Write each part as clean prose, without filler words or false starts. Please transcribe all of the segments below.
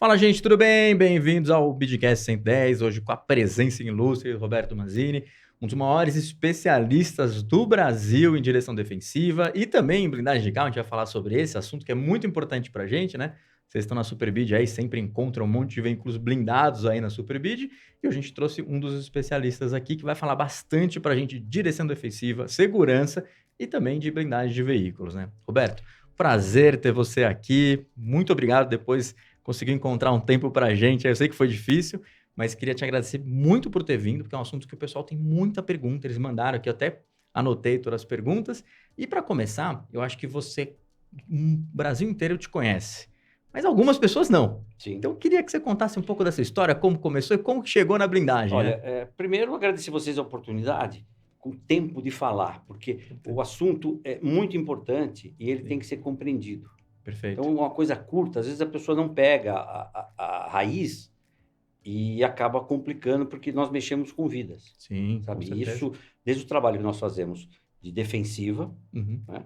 Fala, gente, tudo bem? Bem-vindos ao Bidcast 110, hoje com a presença ilustre do Roberto Manzini, um dos maiores especialistas do Brasil em direção defensiva e também em blindagem de carro. A gente vai falar sobre esse assunto que é muito importante para a gente, né? Vocês estão na Superbid aí, sempre encontram um monte de veículos blindados aí na Superbid e a gente trouxe um dos especialistas aqui que vai falar bastante para a gente de direção defensiva, segurança e também de blindagem de veículos, né? Roberto, prazer ter você aqui, muito obrigado. Depois conseguiu encontrar um tempo para a gente. Eu sei que foi difícil, mas queria te agradecer muito por ter vindo, porque é um assunto que o pessoal tem muita pergunta. Eles mandaram aqui, eu até anotei todas as perguntas. E para começar, eu acho que você, o Brasil inteiro te conhece, mas algumas pessoas não. Sim. Então, eu queria que você contasse um pouco dessa história, como começou e como chegou na blindagem. Olha, né? primeiro agradecer vocês a oportunidade, com tempo de falar, porque o assunto é muito importante e ele tem que ser compreendido. Perfeito. Então, uma coisa curta, às vezes a pessoa não pega a raiz e acaba complicando, porque nós mexemos com vidas. Sim, Sabe? com certeza. Isso, desde o trabalho que nós fazemos de defensiva, Uhum. né,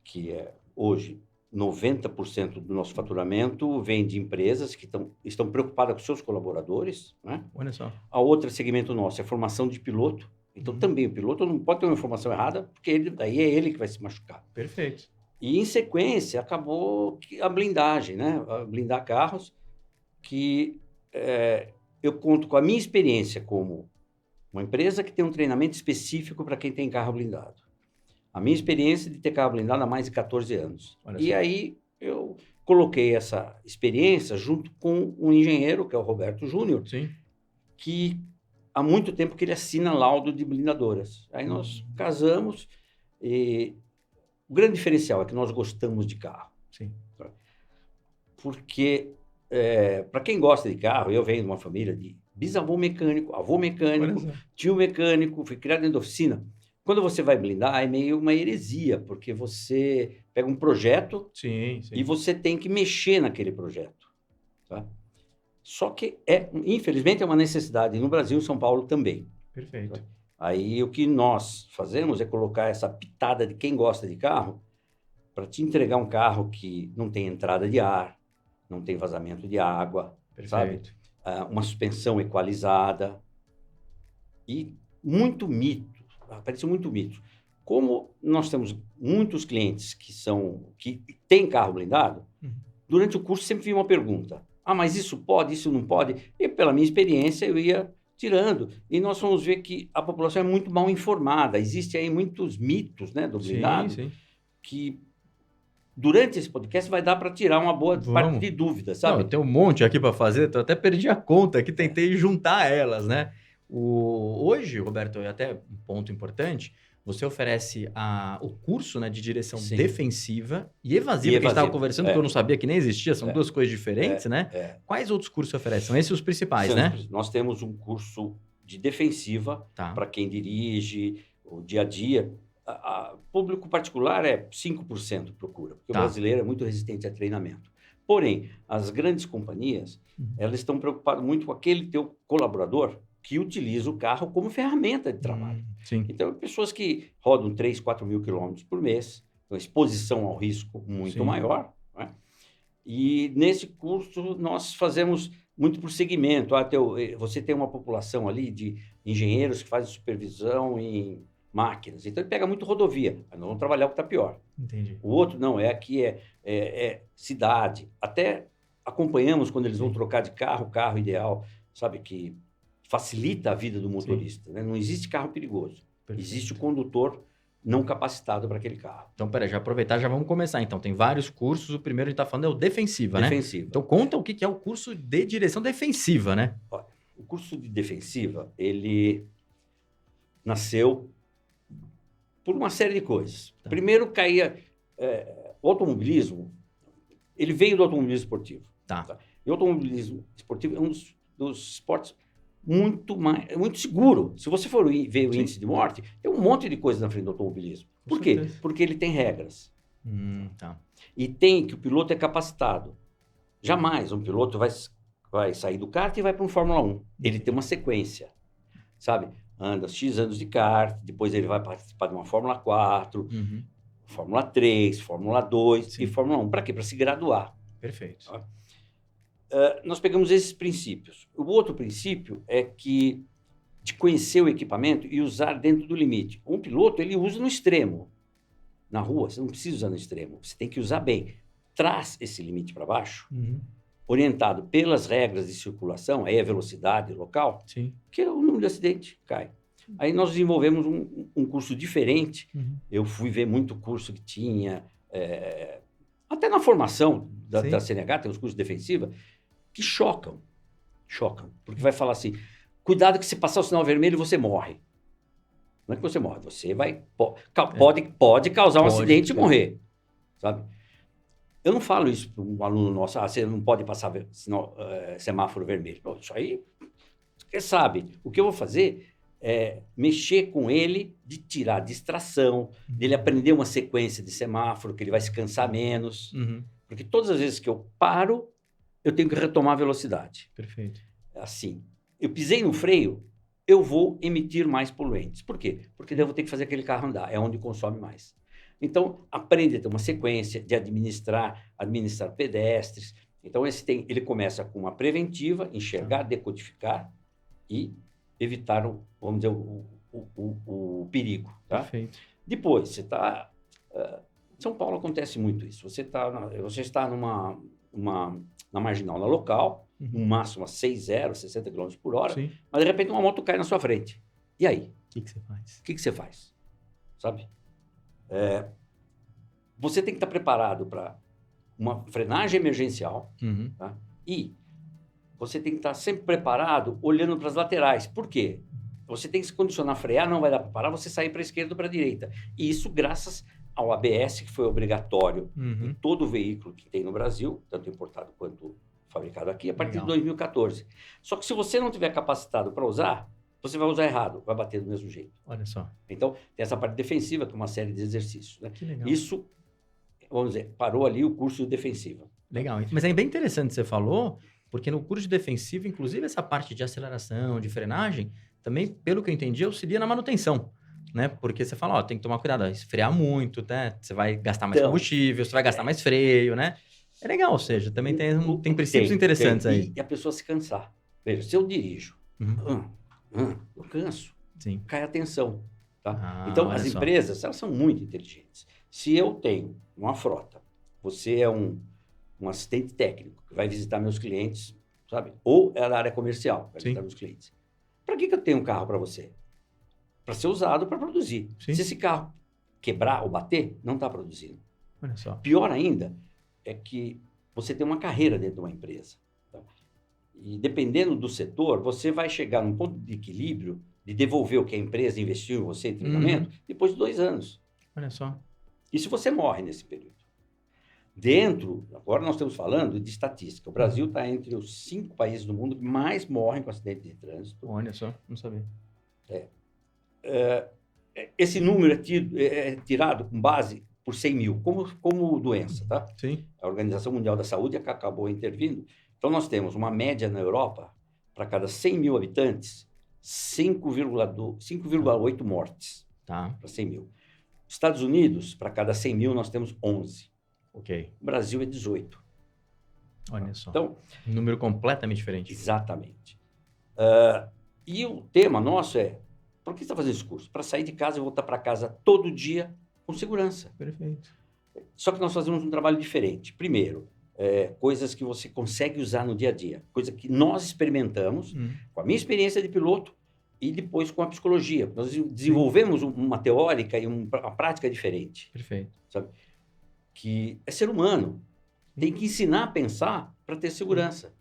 que é hoje 90% do nosso faturamento vem de empresas que estão preocupadas com seus colaboradores, né? Olha só. A outra segmento nosso é formação de piloto. Então, também o piloto não pode ter uma informação errada, porque daí é ele que vai se machucar. Perfeito. E, em sequência, acabou a blindagem, né? A blindar carros, que eu conto com a minha experiência como uma empresa que tem um treinamento específico para quem tem carro blindado. A minha experiência de ter carro blindado há mais de 14 anos. Olha E só. aí eu coloquei essa experiência junto com um engenheiro, que é o Roberto Júnior, Sim. que há muito tempo que ele assina laudo de blindadoras. Aí nós casamos e o grande diferencial é que nós gostamos de carro. Sim. Porque, para quem gosta de carro, eu venho de uma família de bisavô mecânico, avô mecânico, Olha só. tio mecânico, fui criado dentro da oficina. Quando você vai blindar, é meio uma heresia, porque você pega um projeto Sim, sim. e você tem que mexer naquele projeto. Tá? Só que, infelizmente, é uma necessidade no Brasil e São Paulo também. Perfeito. Aí o que nós fazemos é colocar essa pitada de quem gosta de carro para te entregar um carro que não tem entrada de ar, não tem vazamento de água, sabe? Perfeito. Uma suspensão equalizada e muito mito, apareceu muito mito. Como nós temos muitos clientes que têm carro blindado, durante o curso sempre vinha uma pergunta: mas isso pode, isso não pode? E pela minha experiência eu ia tirando. E nós vamos ver que a população é muito mal informada. Existem aí muitos mitos, né, do blindado, Sim. que durante esse podcast vai dar para tirar uma boa parte de dúvidas, sabe? Não, eu tenho um monte aqui para fazer, eu até perdi a conta aqui, tentei juntar elas, né? Hoje, Roberto, até um ponto importante, você oferece o curso, né, de direção Sim. defensiva e evasiva, que a gente estava evasiva, conversando, que eu não sabia que nem existia, são duas coisas diferentes, né? É. Quais outros cursos você oferece? São esses os principais, né? Nós temos um curso de defensiva Tá. para quem dirige o dia a dia. Público particular é 5% procura, porque Tá. o brasileiro é muito resistente a treinamento. Porém, as grandes companhias, elas estão preocupadas muito com aquele teu colaborador que utiliza o carro como ferramenta de trabalho. Sim. Então, pessoas que rodam 3, 4 mil quilômetros por mês, uma exposição ao risco muito Sim. maior, né? E nesse curso nós fazemos muito por segmento. Você tem uma população ali de engenheiros que fazem supervisão em máquinas, então ele pega muito rodovia, nós vamos trabalhar o que está pior. Entendi. O outro não, aqui é cidade. Até acompanhamos quando eles vão trocar de carro ideal, sabe, que facilita a vida do motorista. Né? Não existe carro perigoso, existe o condutor não capacitado para aquele carro. Então, peraí, já aproveitar, já vamos começar. Então, tem vários cursos, o primeiro a gente está falando é o defensiva, né? Defensiva. Então, conta o que é o curso de direção defensiva, né? Olha, o curso de defensiva, ele nasceu por uma série de coisas. Tá. Primeiro, o automobilismo, ele veio do automobilismo esportivo. Tá. E o automobilismo esportivo é um dos esportes muito seguro. Se você for ver o índice de morte, tem um monte de coisa na frente do automobilismo. Por quê? Porque ele tem regras. Tá. E tem que o piloto é capacitado. Jamais um piloto vai sair do kart e vai para um Fórmula 1. Ele tem uma sequência, sabe? Anda X anos de kart, depois ele vai participar de uma Fórmula 4, Fórmula 3, Fórmula 2 e Fórmula 1. Para quê? Para se graduar. Perfeito. Nós pegamos esses princípios. O outro princípio é que de conhecer o equipamento e usar dentro do limite. Um piloto, ele usa no extremo. Na rua, você não precisa usar no extremo. Você tem que usar bem. Traz esse limite para baixo, orientado pelas regras de circulação, aí a velocidade local, Sim. que o número de acidente cai. Aí nós desenvolvemos um curso diferente. Eu fui ver muito curso que tinha, até na formação da CNH, tem os cursos defensivos, que chocam. Porque vai falar assim, cuidado que se passar o sinal vermelho, você morre. Não é que você morre, você pode causar um acidente e morrer. Sabe? Eu não falo isso para um aluno nosso, você não pode passar semáforo vermelho. Isso aí, você sabe. O que eu vou fazer é mexer com ele, de tirar a distração, dele aprender uma sequência de semáforo, que ele vai se cansar menos. Porque todas as vezes que eu paro, eu tenho que retomar a velocidade. Perfeito. Assim, eu pisei no freio, eu vou emitir mais poluentes. Por quê? Porque daí eu vou ter que fazer aquele carro andar, é onde consome mais. Então, aprende a ter uma sequência de administrar pedestres. Então, ele começa com uma preventiva, enxergar, decodificar e evitar, vamos dizer, o perigo. Tá? Perfeito. Depois, você está... Em São Paulo acontece muito isso. Você está na marginal, na local, no máximo a 60 km por hora, Sim. mas de repente uma moto cai na sua frente. E aí? O que você faz? O que você faz? Sabe? Você tem que estar preparado para uma frenagem emergencial, tá? E você tem que estar sempre preparado olhando para as laterais. Por quê? Você tem que se condicionar a frear, não vai dar para parar, você sair para a esquerda ou para a direita. E isso graças ao ABS, que foi obrigatório em todo veículo que tem no Brasil, tanto importado quanto fabricado aqui, a partir de 2014. Só que se você não tiver capacitado para usar, você vai usar errado, vai bater do mesmo jeito. Olha só. Então, tem essa parte defensiva, que é uma série de exercícios. Né? Que legal. Isso, vamos dizer, parou ali o curso de defensiva. Legal. Mas é bem interessante que você falou, porque no curso de defensiva, inclusive essa parte de aceleração, de frenagem, também, pelo que eu entendi, auxilia na manutenção. Né? Porque você fala, tem que tomar cuidado, esfriar muito, né? Você vai gastar mais combustível, você vai gastar mais freio, né? É legal, ou seja, também tem princípios interessantes aí. E a pessoa se cansar. Veja, se eu dirijo, eu canso. Sim. Cai a tensão. Tá? Então, as empresas, elas são muito inteligentes. Se eu tenho uma frota, você é um assistente técnico que vai visitar meus clientes, sabe? Ou é da área comercial, vai visitar meus clientes. Para que eu tenho um carro para você? Para ser usado para produzir. Sim. Se esse carro quebrar ou bater, não está produzindo. Olha só. Pior ainda é que você tem uma carreira dentro de uma empresa. Tá? E dependendo do setor, você vai chegar num ponto de equilíbrio de devolver o que a empresa investiu em você em treinamento depois de 2 anos. Olha só. E se você morre nesse período? Agora nós estamos falando de estatística. O Brasil está entre os 5 países do mundo que mais morrem com acidente de trânsito. Olha só, não sabia. Esse número é tirado com base por 100 mil, como doença, tá? Sim. A Organização Mundial da Saúde acabou intervindo. Então, nós temos uma média na Europa, para cada 100 mil habitantes, 5,8 mortes para 100 mil. Estados Unidos, para cada 100 mil, nós temos 11. Ok. O Brasil é 18. Olha só. Então, um número completamente diferente. Exatamente. E o tema nosso é, por que você está fazendo esse curso? Para sair de casa e voltar para casa todo dia com segurança. Perfeito. Só que nós fazemos um trabalho diferente. Primeiro, coisas que você consegue usar no dia a dia. Coisa que nós experimentamos com a minha experiência de piloto e depois com a psicologia. Nós desenvolvemos uma teórica e uma prática diferente. Perfeito. Sabe? Que é ser humano. Tem que ensinar a pensar para ter segurança.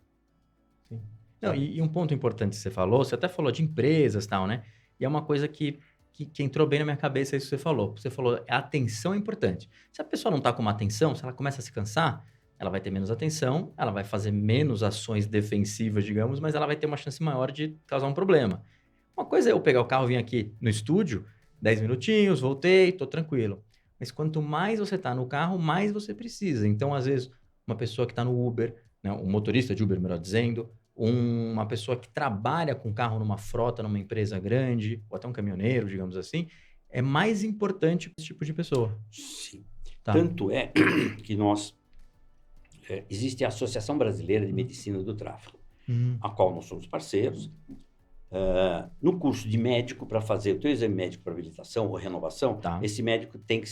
Sim. Não, e um ponto importante que você falou, você até falou de empresas e tal, né? E é uma coisa que entrou bem na minha cabeça isso que você falou. Você falou, a atenção é importante. Se a pessoa não está com uma atenção, se ela começa a se cansar, ela vai ter menos atenção, ela vai fazer menos ações defensivas, digamos, mas ela vai ter uma chance maior de causar um problema. Uma coisa é eu pegar o carro, vir aqui no estúdio, 10 minutinhos, voltei, tô tranquilo. Mas quanto mais você está no carro, mais você precisa. Então, às vezes, uma pessoa que está no Uber, né, um motorista de Uber, melhor dizendo, uma pessoa que trabalha com carro numa frota, numa empresa grande, ou até um caminhoneiro, digamos assim, é mais importante esse tipo de pessoa. Sim. Tá. Tanto é que nós existe a Associação Brasileira de Medicina do Tráfego, a qual nós somos parceiros. No curso de médico, para fazer o teu exame médico para habilitação ou renovação, Tá. esse médico tem que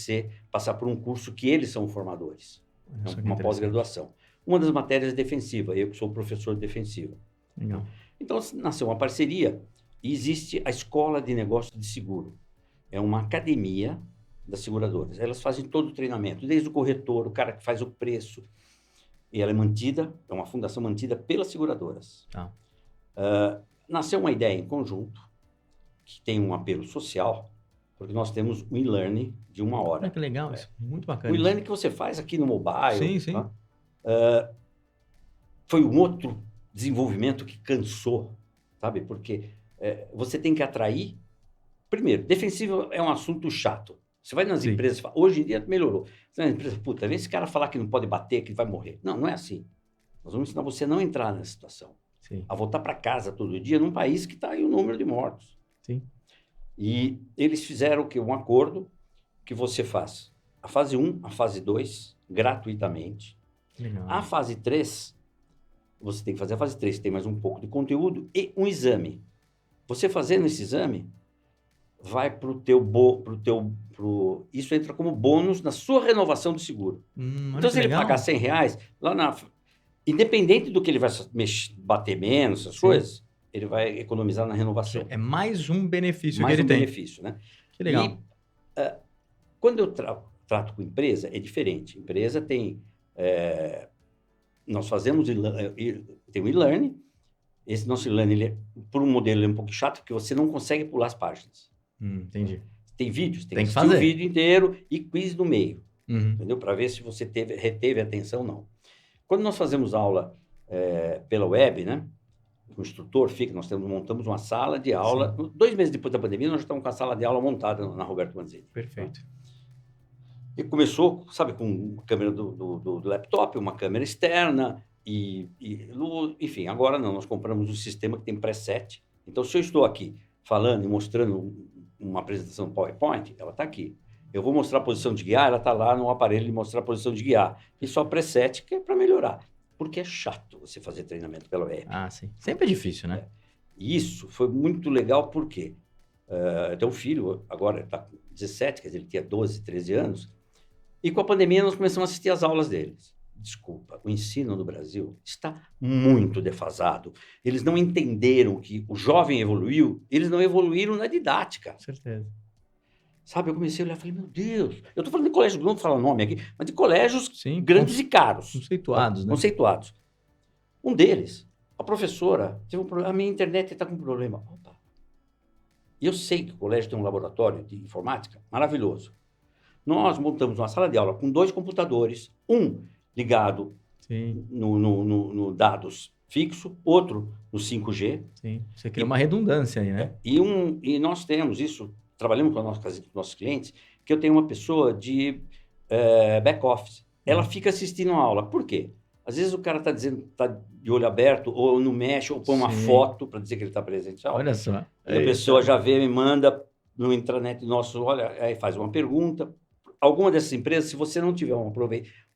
passar por um curso que eles são formadores, Olha só que uma interessante. pós-graduação. Uma das matérias é defensiva, eu que sou professor de defensiva. Legal. Então, nasceu uma parceria e existe a Escola de Negócios de Seguro. É uma academia das seguradoras. Elas fazem todo o treinamento, desde o corretor, o cara que faz o preço. E ela é uma fundação mantida pelas seguradoras. Tá. Nasceu uma ideia em conjunto, que tem um apelo social, porque nós temos um e-learning de 1 hora. Olha que legal, isso. Muito O bacana. e-learning que você faz aqui no mobile. Sim. Tá? Foi um outro desenvolvimento que cansou, sabe? Porque você tem que atrair. Primeiro, defensivo é um assunto chato. Você vai nas empresas, hoje em dia melhorou. Você vai nas empresas, puta, vem esse cara falar que não pode bater, que ele vai morrer. Não, não é assim. Nós vamos ensinar você a não entrar nessa situação. Sim. A voltar para casa todo dia num país que está aí o número de mortos. Sim. E eles fizeram o quê? Um acordo que você faz a fase 1, a fase 2, gratuitamente. Legal. A fase 3, você tem que fazer a fase 3, tem mais um pouco de conteúdo e um exame. Você fazendo esse exame, vai para o isso entra como bônus na sua renovação do seguro. Então, se ele pagar R$100, independente do que ele vai bater menos, essas coisas, ele vai economizar na renovação. É mais um benefício mais que ele tem. Benefício, né? Que legal. E, quando eu trato com empresa, é diferente. Empresa tem... nós fazemos... Tem o e-learning. Esse nosso e-learning, por um modelo, é um pouco chato, porque você não consegue pular as páginas. Entendi. Tem vídeos, tem que fazer o vídeo inteiro e quiz no meio. Uhum. Entendeu? Para ver se você reteve a atenção ou não. Quando nós fazemos aula pela web, né? O instrutor fica, montamos uma sala de aula. 2 meses depois da pandemia, nós já estamos com a sala de aula montada na Roberto Manzini. Perfeito. E começou, sabe, com a câmera do laptop, uma câmera externa enfim, agora não, nós compramos um sistema que tem preset. Então, se eu estou aqui falando e mostrando uma apresentação PowerPoint, ela está aqui. Eu vou mostrar a posição de guiar, ela está lá no aparelho de mostrar a posição de guiar. E só preset, que é para melhorar. Porque é chato você fazer treinamento pela web. Ah, sim. Sempre é difícil, né? Isso foi muito legal porque eu tenho um filho, agora está com 17, quer dizer, ele tinha 12, 13 anos. E com a pandemia nós começamos a assistir às aulas deles. Desculpa, o ensino no Brasil está muito defasado. Eles não entenderam que o jovem evoluiu, eles não evoluíram na didática. Com certeza. Sabe, eu comecei a olhar e falei, meu Deus, eu estou falando de colégio, não vou falar o nome aqui, mas de colégios grandes e caros. Conceituados, né? Conceituados. Um deles, a professora, teve um problema, a minha internet está com um problema. Opa. E eu sei que o colégio tem um laboratório de informática maravilhoso. Nós montamos uma sala de aula com 2 computadores, um ligado no dados fixo, outro no 5G. Sim, você cria uma redundância aí, né? E nós temos isso, trabalhamos com nossos clientes, que eu tenho uma pessoa de back-office. Ela fica assistindo a aula. Por quê? Às vezes o cara está dizendo que está de olho aberto, ou não mexe, ou põe uma foto para dizer que ele está presente na aula. Olha só. E a pessoa já vê, me manda no intranet nosso, olha, aí faz uma pergunta. Alguma dessas empresas, se você não tiver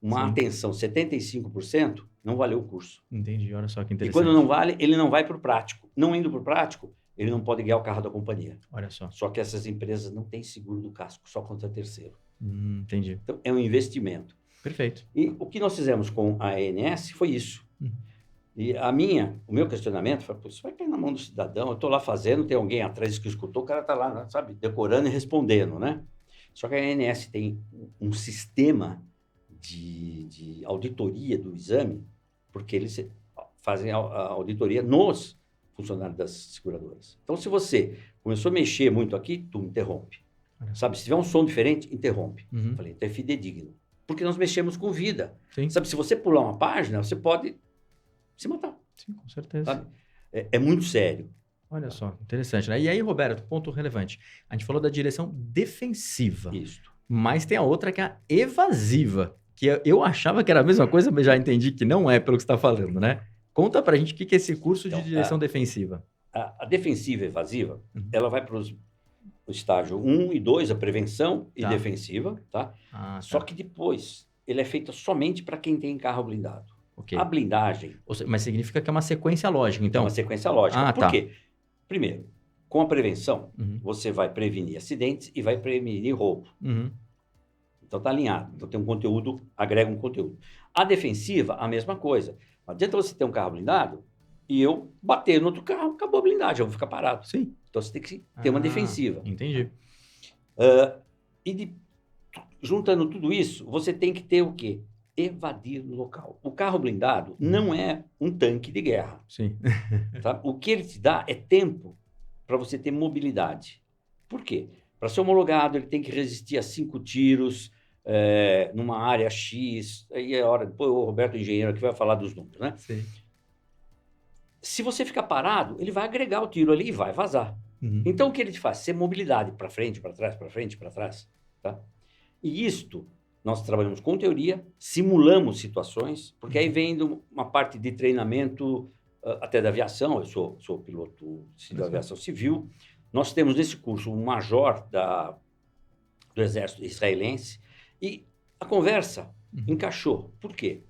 uma atenção 75%, não valeu o curso. Entendi, olha só que interessante. E quando não vale, ele não vai para o prático. Não indo para o prático, ele não pode guiar o carro da companhia. Olha só. Só que essas empresas não têm seguro do casco, só contra terceiro. Entendi. Então, é um investimento. Perfeito. E o que nós fizemos com a ANS foi isso. E o meu questionamento foi, isso vai cair na mão do cidadão, eu estou lá fazendo, tem alguém atrás que escutou, o cara está lá, sabe, decorando e respondendo, né? Só que a ANS tem um sistema de auditoria do exame, porque eles fazem a auditoria nos funcionários das seguradoras. Então, se você começou a mexer muito aqui, tu interrompe. Sabe, se tiver um som diferente, interrompe. Falei, então é fidedigno. Porque nós mexemos com vida. Sim. Sabe, se você pular uma página, você pode se matar. Sim, com certeza. Sabe? É muito sério. Olha só, interessante, né? E aí, Roberto, ponto relevante. A gente falou da direção defensiva. Isso. Mas tem a outra que é a evasiva, que eu achava que era a mesma coisa, mas já entendi que não é pelo que você está falando, né? Conta pra gente o que é esse curso de direção defensiva. A defensiva e evasiva, ela vai para o estágio 1 e 2, a prevenção e defensiva, tá? Só que depois, ele é feito somente para quem tem carro blindado. Ok. A blindagem Mas significa que é uma sequência lógica, é então. uma sequência lógica. Ah, Por tá. quê? Primeiro, com a prevenção, Uhum. você vai prevenir acidentes e vai prevenir roubo. Uhum. Então está alinhado. Então tem um conteúdo, agrega um conteúdo. A defensiva, a mesma coisa. Não adianta você ter um carro blindado e eu bater no outro carro, acabou a blindagem, eu vou ficar parado. Sim. Então você tem que ter uma defensiva. Entendi. Juntando tudo isso, você tem que ter o quê? Evadir no local. O carro blindado não é um tanque de guerra. Sim. Tá? O que ele te dá é tempo para você ter mobilidade. Por quê? Para ser homologado, ele tem que resistir a 5 tiros numa área X. Aí é hora, depois o Roberto, engenheiro, aqui vai falar dos números, né? Sim. Se você ficar parado, ele vai agregar o tiro ali e vai vazar. Uhum. Então, o que ele te faz? Ser mobilidade para frente, para trás, para frente, para trás. Tá? E isto, nós trabalhamos com teoria, simulamos situações, porque aí vem uma parte de treinamento até da aviação. Eu sou piloto da aviação civil. Nós temos nesse curso um major do exército israelense e a conversa encaixou. Por quê?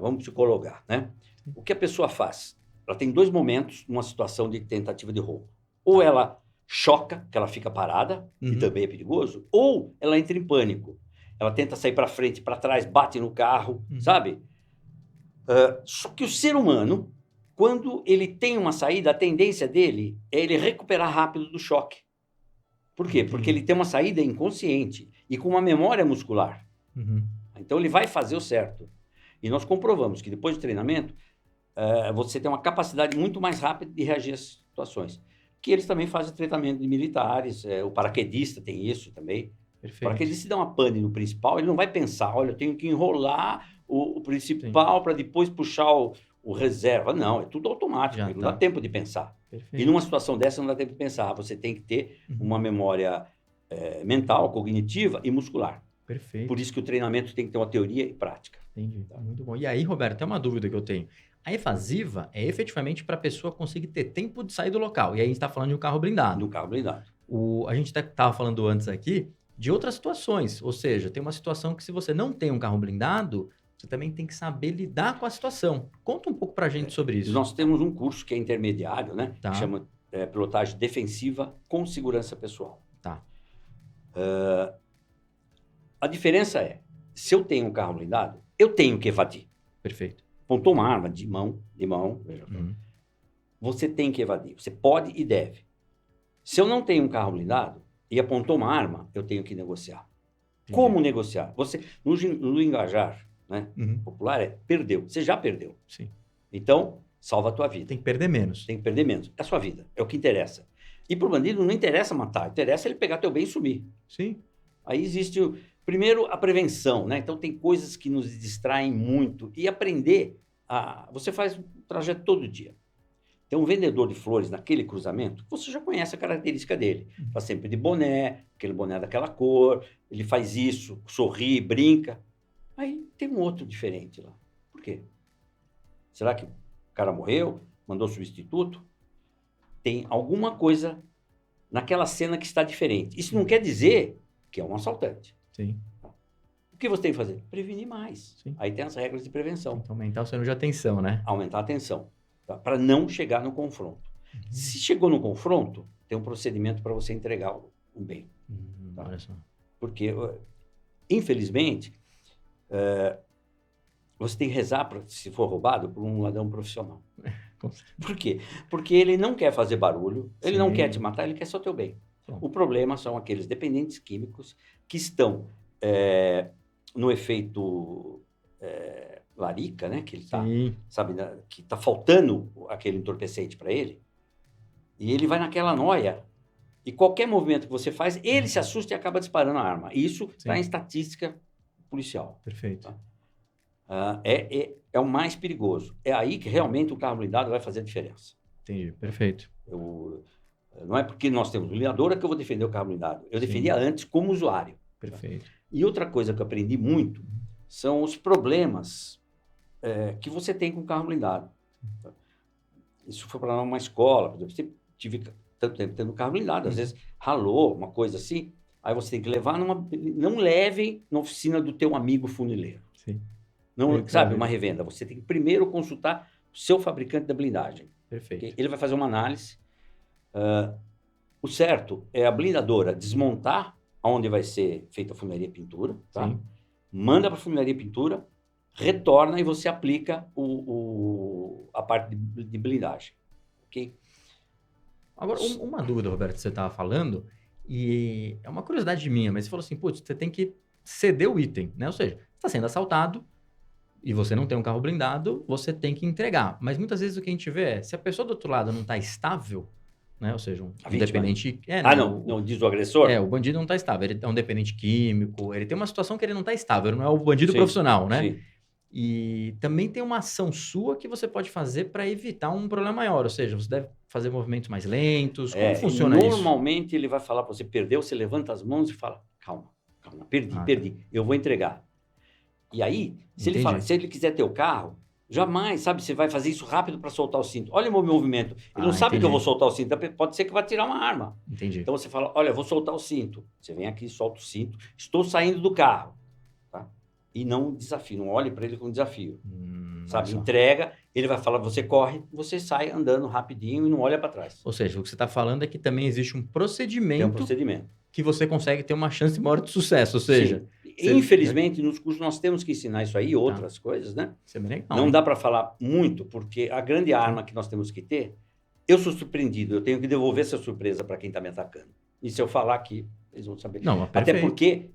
Vamos psicologar, né? O que a pessoa faz? Ela tem 2 momentos numa situação de tentativa de roubo. Ou ela choca, que ela fica parada, e também é perigoso, ou ela entra em pânico. Ela tenta sair para frente, para trás, bate no carro, sabe? Só que o ser humano, quando ele tem uma saída, a tendência dele é ele recuperar rápido do choque. Por quê? Porque ele tem uma saída inconsciente e com uma memória muscular. Então ele vai fazer o certo. E nós comprovamos que depois do treinamento, você tem uma capacidade muito mais rápida de reagir às situações. Que eles também fazem treinamento de militares, o paraquedista tem isso também. Perfeito. O paraquedista se dá uma pane no principal, ele não vai pensar, olha, eu tenho que enrolar o principal para depois puxar o reserva. Não, é tudo automático, não dá tempo de pensar. Perfeito. E numa situação dessa não dá tempo de pensar, você tem que ter uma memória mental, cognitiva e muscular. Perfeito. Por isso que o treinamento tem que ter uma teoria e prática. Entendi. Tá. Muito bom. E aí, Roberto, tem uma dúvida que eu tenho. A evasiva é efetivamente para a pessoa conseguir ter tempo de sair do local. E aí a gente está falando de um carro blindado. Do carro blindado. A gente estava falando antes aqui de outras situações. Ou seja, tem uma situação que se você não tem um carro blindado, você também tem que saber lidar com a situação. Conta um pouco para a gente sobre isso. Nós temos um curso que é intermediário, né? Tá. Que chama pilotagem defensiva com segurança pessoal. Tá. A diferença é, se eu tenho um carro blindado, eu tenho que evadir. Perfeito. Apontou uma arma de mão, veja. Você tem que evadir. Você pode e deve. Se eu não tenho um carro blindado e apontou uma arma, eu tenho que negociar. Entendi. Como negociar? Você, no linguajar, né, popular, perdeu. Você já perdeu. Sim. Então, salva a tua vida. Tem que perder menos. Tem que perder menos. É a sua vida. É o que interessa. E para o bandido não interessa matar. Interessa ele pegar teu bem e sumir. Sim. Aí existe, primeiro, a prevenção, né? Então, tem coisas que nos distraem muito. E aprender você faz um trajeto todo dia. Tem um vendedor de flores naquele cruzamento, você já conhece a característica dele. Está sempre de boné, aquele boné daquela cor, ele faz isso, sorri, brinca. Aí tem um outro diferente lá. Por quê? Será que o cara morreu, mandou substituto? Tem alguma coisa naquela cena que está diferente. Isso não quer dizer que é um assaltante. Sim. O que você tem que fazer? Prevenir mais. Sim. Aí tem as regras de prevenção. Tem que aumentar o seu nível de atenção, né? Aumentar a atenção, tá? Para não chegar no confronto. Se chegou no confronto, tem um procedimento para você entregar o bem. Tá? Olha só. Porque, infelizmente, você tem que rezar, se for roubado, por um ladrão profissional. Por quê? Porque ele não quer fazer barulho, ele não quer te matar, ele quer só teu bem. O problema são aqueles dependentes químicos que estão no efeito larica, né? Que ele está, sabe, que está faltando aquele entorpecente para ele, e ele vai naquela noia, e qualquer movimento que você faz, ele se assusta e acaba disparando a arma. Isso está em estatística policial. Perfeito. Tá? É o mais perigoso. É aí que realmente o carro blindado vai fazer a diferença. Entendi, perfeito. Não é porque nós temos blindadora que eu vou defender o carro blindado. Eu defendia antes como usuário. Perfeito. E outra coisa que eu aprendi muito são os problemas que você tem com o carro blindado. Isso foi para uma escola, por exemplo, você tive tanto tempo tendo carro blindado, às vezes ralou, uma coisa assim, aí você tem que levar não levem na oficina do teu amigo funileiro. Sim. Não, sabe, uma revenda. Você tem que primeiro consultar o seu fabricante da blindagem. Perfeito. Okay? Ele vai fazer uma análise. O certo é a blindadora desmontar onde vai ser feita a funilaria e pintura, tá? Sim. Manda para a funilaria e pintura, retorna e você aplica a parte de blindagem. Ok? Agora, uma dúvida, Roberto, que você estava falando, e é uma curiosidade minha, mas você falou assim, putz, você tem que ceder o item, né? Ou seja, você está sendo assaltado e você não tem um carro blindado, você tem que entregar. Mas muitas vezes o que a gente vê é, se a pessoa do outro lado não está estável, né? Ou seja, um independente... não, diz o agressor? O bandido não está estável, ele é um dependente químico, ele tem uma situação que ele não está estável, ele não é o bandido Sim, profissional, né? Sim. E também tem uma ação sua que você pode fazer para evitar um problema maior, ou seja, você deve fazer movimentos mais lentos. Como funciona isso? Normalmente ele vai falar para você, perdeu, você levanta as mãos e fala, calma, perdi, eu vou entregar. E aí, se ele quiser ter o carro, jamais, sabe, você vai fazer isso rápido para soltar o cinto. Olha o meu movimento. Ele não sabe que eu vou soltar o cinto, pode ser que vai tirar uma arma. Entendi. Então você fala, olha, eu vou soltar o cinto. Você vem aqui, solta o cinto, estou saindo do carro. E não desafio, não olhe para ele com desafio. Sabe, entrega, ele vai falar, você corre, você sai andando rapidinho e não olha para trás. Ou seja, o que você está falando é que também existe um procedimento, tem um procedimento que você consegue ter uma chance maior de sucesso, ou seja... Infelizmente, nos cursos nós temos que ensinar isso aí, outras coisas, né? Isso é bem legal, não dá para falar muito, porque a grande arma que nós temos que ter, eu sou surpreendido, eu tenho que devolver essa surpresa para quem está me atacando. E se eu falar aqui, eles vão saber. Não, até porque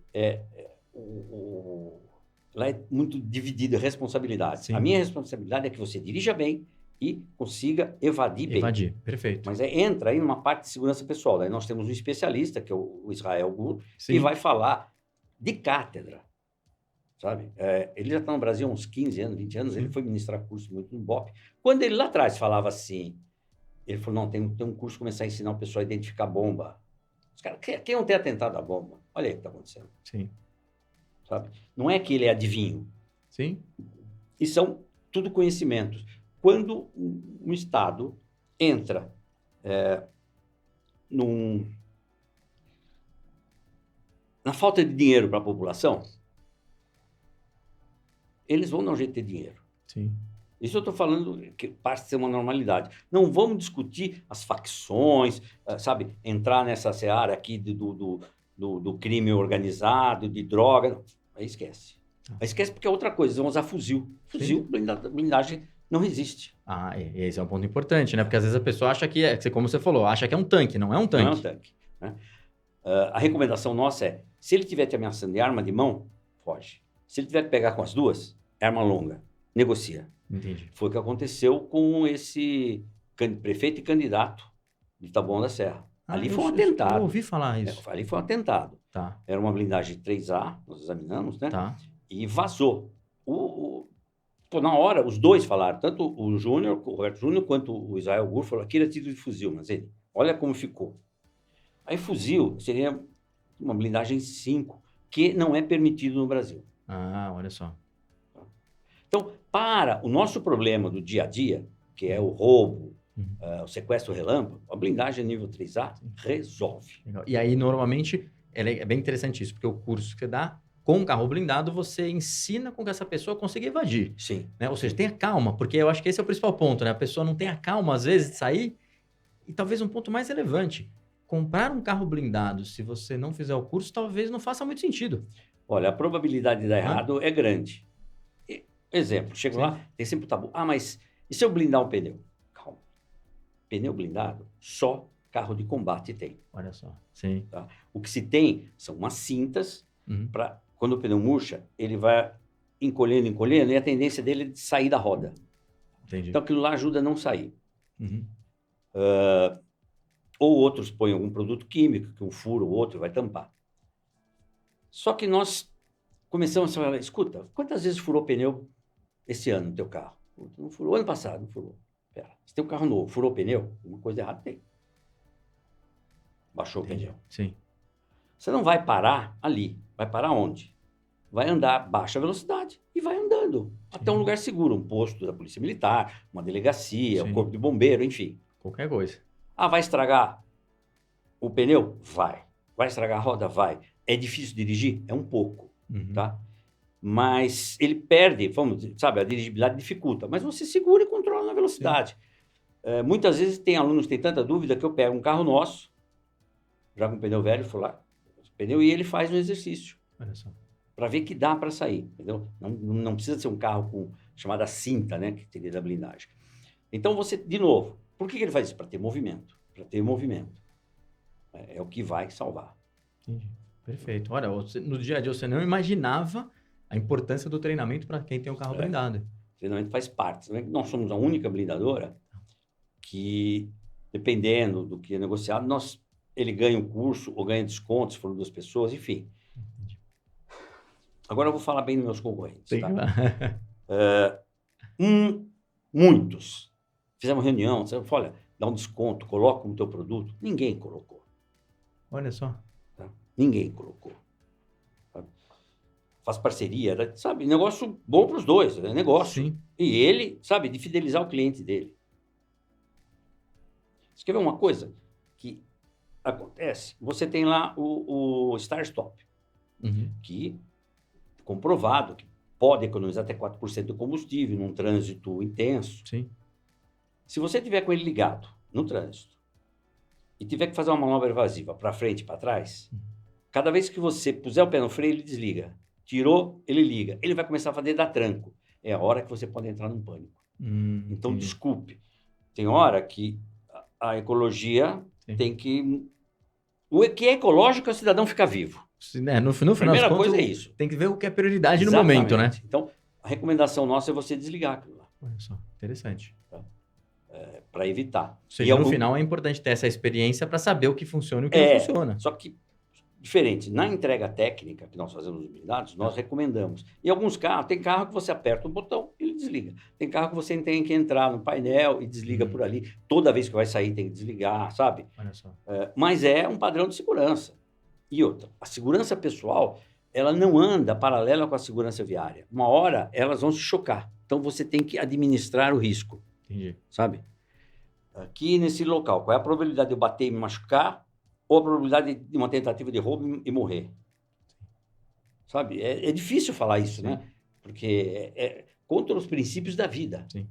lá é muito dividida a responsabilidade. Sim. A minha responsabilidade é que você dirija bem e consiga evadir bem. Evadir, perfeito. Mas entra aí numa parte de segurança pessoal. Daí nós temos um especialista, que é o Israel Gur, que vai falar de cátedra, sabe? Ele já está no Brasil há uns 15 anos, 20 anos, ele foi ministrar curso muito no BOP. Quando ele lá atrás falava assim, ele falou, não, tem um curso começar a ensinar o pessoal a identificar bomba. Os caras, quem não tem atentado à bomba? Olha aí o que está acontecendo. Sim. Sabe? Não é que ele é adivinho. Sim. E são tudo conhecimentos. Quando um Estado entra na falta de dinheiro para a população, eles vão dar um jeito de ter dinheiro. Sim. Isso eu estou falando que parte de ser uma normalidade. Não vamos discutir as facções, sabe? Entrar nessa seara aqui do crime organizado, de droga. Não. Aí esquece. Aí esquece porque é outra coisa, eles vão usar fuzil. Fuzil, blindagem não resiste. Esse é um ponto importante, né? Porque às vezes a pessoa acha que como você falou, acha que é um tanque, não é um tanque. Não é um tanque. Né? A recomendação nossa é, se ele estiver te ameaçando de arma de mão, foge. Se ele tiver que pegar com as duas, arma longa, negocia. Entendi. Foi o que aconteceu com esse prefeito e candidato de Taboão da Serra. Ali foi um atentado. Eu ouvi falar isso. Ali foi um atentado. Tá. Era uma blindagem 3A, nós examinamos, né? Tá. E vazou. Na hora, os dois falaram, tanto o Roberto Júnior, quanto o Israel Gur, falaram que era título de fuzil, mas olha como ficou. Aí fuzil seria uma blindagem 5, que não é permitido no Brasil. Olha só. Então, para o nosso problema do dia a dia, que é o roubo, o sequestro relâmpago, a blindagem nível 3A resolve. Legal. E aí, normalmente, é bem interessante isso, porque o curso que você dá, com um carro blindado, você ensina com que essa pessoa consiga evadir. Sim. Né? Ou seja, tenha calma, porque eu acho que esse é o principal ponto, né? A pessoa não tem a calma, às vezes, de sair. E talvez um ponto mais relevante, comprar um carro blindado, se você não fizer o curso, talvez não faça muito sentido. Olha, a probabilidade de dar errado é grande. Exemplo, chego lá, tem sempre o tabu. Mas e se eu blindar um pneu? Calma. Pneu blindado, só carro de combate tem. Olha só. Sim. Tá? O que se tem são umas cintas para, quando o pneu murcha, ele vai encolhendo, e a tendência dele é de sair da roda. Entendi. Então aquilo lá ajuda a não sair. Ou outros põem algum produto químico, que um furo ou outro vai tampar. Só que nós começamos a falar, escuta, quantas vezes furou pneu esse ano no teu carro? Não furou, ano passado não furou. Pera, você tem um carro novo, furou pneu? Uma coisa errada tem. Baixou o pneu. Sim. Você não vai parar ali. Vai parar onde? Vai andar baixa velocidade e vai andando até um lugar seguro, um posto da Polícia Militar, uma delegacia, um corpo de bombeiro, enfim. Qualquer coisa. Vai estragar o pneu? Vai. Vai estragar a roda? Vai. É difícil dirigir? É um pouco, tá? mas ele perde, sabe, a dirigibilidade dificulta, mas você segura e controla na velocidade. Muitas vezes tem alunos que têm tanta dúvida que eu pego um carro nosso, já com pneu velho, fui lá, pneu, e ele faz um exercício. Olha só. Para ver que dá para sair, entendeu? Não precisa ser um carro com chamada cinta, né, que teria da blindagem. Então você, de novo, por que ele faz isso? Para ter movimento. Para ter movimento. É o que vai salvar. Entendi. Perfeito. Olha, no dia a dia você não imaginava a importância do treinamento para quem tem um carro blindado. O treinamento faz parte. Né? Nós somos a única blindadora que, dependendo do que é negociado, ele ganha um curso ou ganha desconto se for 2 pessoas, enfim. Entendi. Agora eu vou falar bem dos meus concorrentes. Tem Tá? Muitos. Fizemos reunião, você falou, olha, dá um desconto, coloca no teu produto. Ninguém colocou. Olha só. Tá? Ninguém colocou. Sabe? Faz parceria, sabe? Negócio bom para os dois, é negócio. Sim. E ele, sabe, de fidelizar o cliente dele. Você quer ver uma coisa que acontece? Você tem lá o Start Stop, que é comprovado que pode economizar até 4% de combustível num trânsito intenso. Sim. Se você tiver com ele ligado no trânsito e tiver que fazer uma manobra evasiva para frente e para trás, cada vez que você puser o pé no freio, ele desliga. Tirou, ele liga. Ele vai começar a fazer dar tranco. É a hora que você pode entrar num pânico. Então, desculpe. Tem hora que a ecologia tem que... O que é ecológico é o cidadão ficar vivo. No final Primeira das contas, coisa é isso. Tem que ver o que é prioridade Exatamente. no momento, né? Então, a recomendação nossa é você desligar aquilo lá. Olha só, interessante. Para evitar. Ou seja, no final é importante ter essa experiência para saber o que funciona e o que não funciona. Só que, diferente, na entrega técnica que nós fazemos nos blindados, nós recomendamos. Em alguns carros, tem carro que você aperta um botão e ele desliga. Tem carro que você tem que entrar no painel e desliga por ali. Toda vez que vai sair tem que desligar, sabe? Olha só. Mas é um padrão de segurança. E outra, a segurança pessoal, ela não anda paralela com a segurança viária. Uma hora, elas vão se chocar. Então, você tem que administrar o risco. Entendi. Sabe? Aqui nesse local, qual é a probabilidade de eu bater e me machucar ou a probabilidade de uma tentativa de roubo e morrer? Sabe? É difícil falar isso, Sim. né? Porque é contra os princípios da vida. Sim.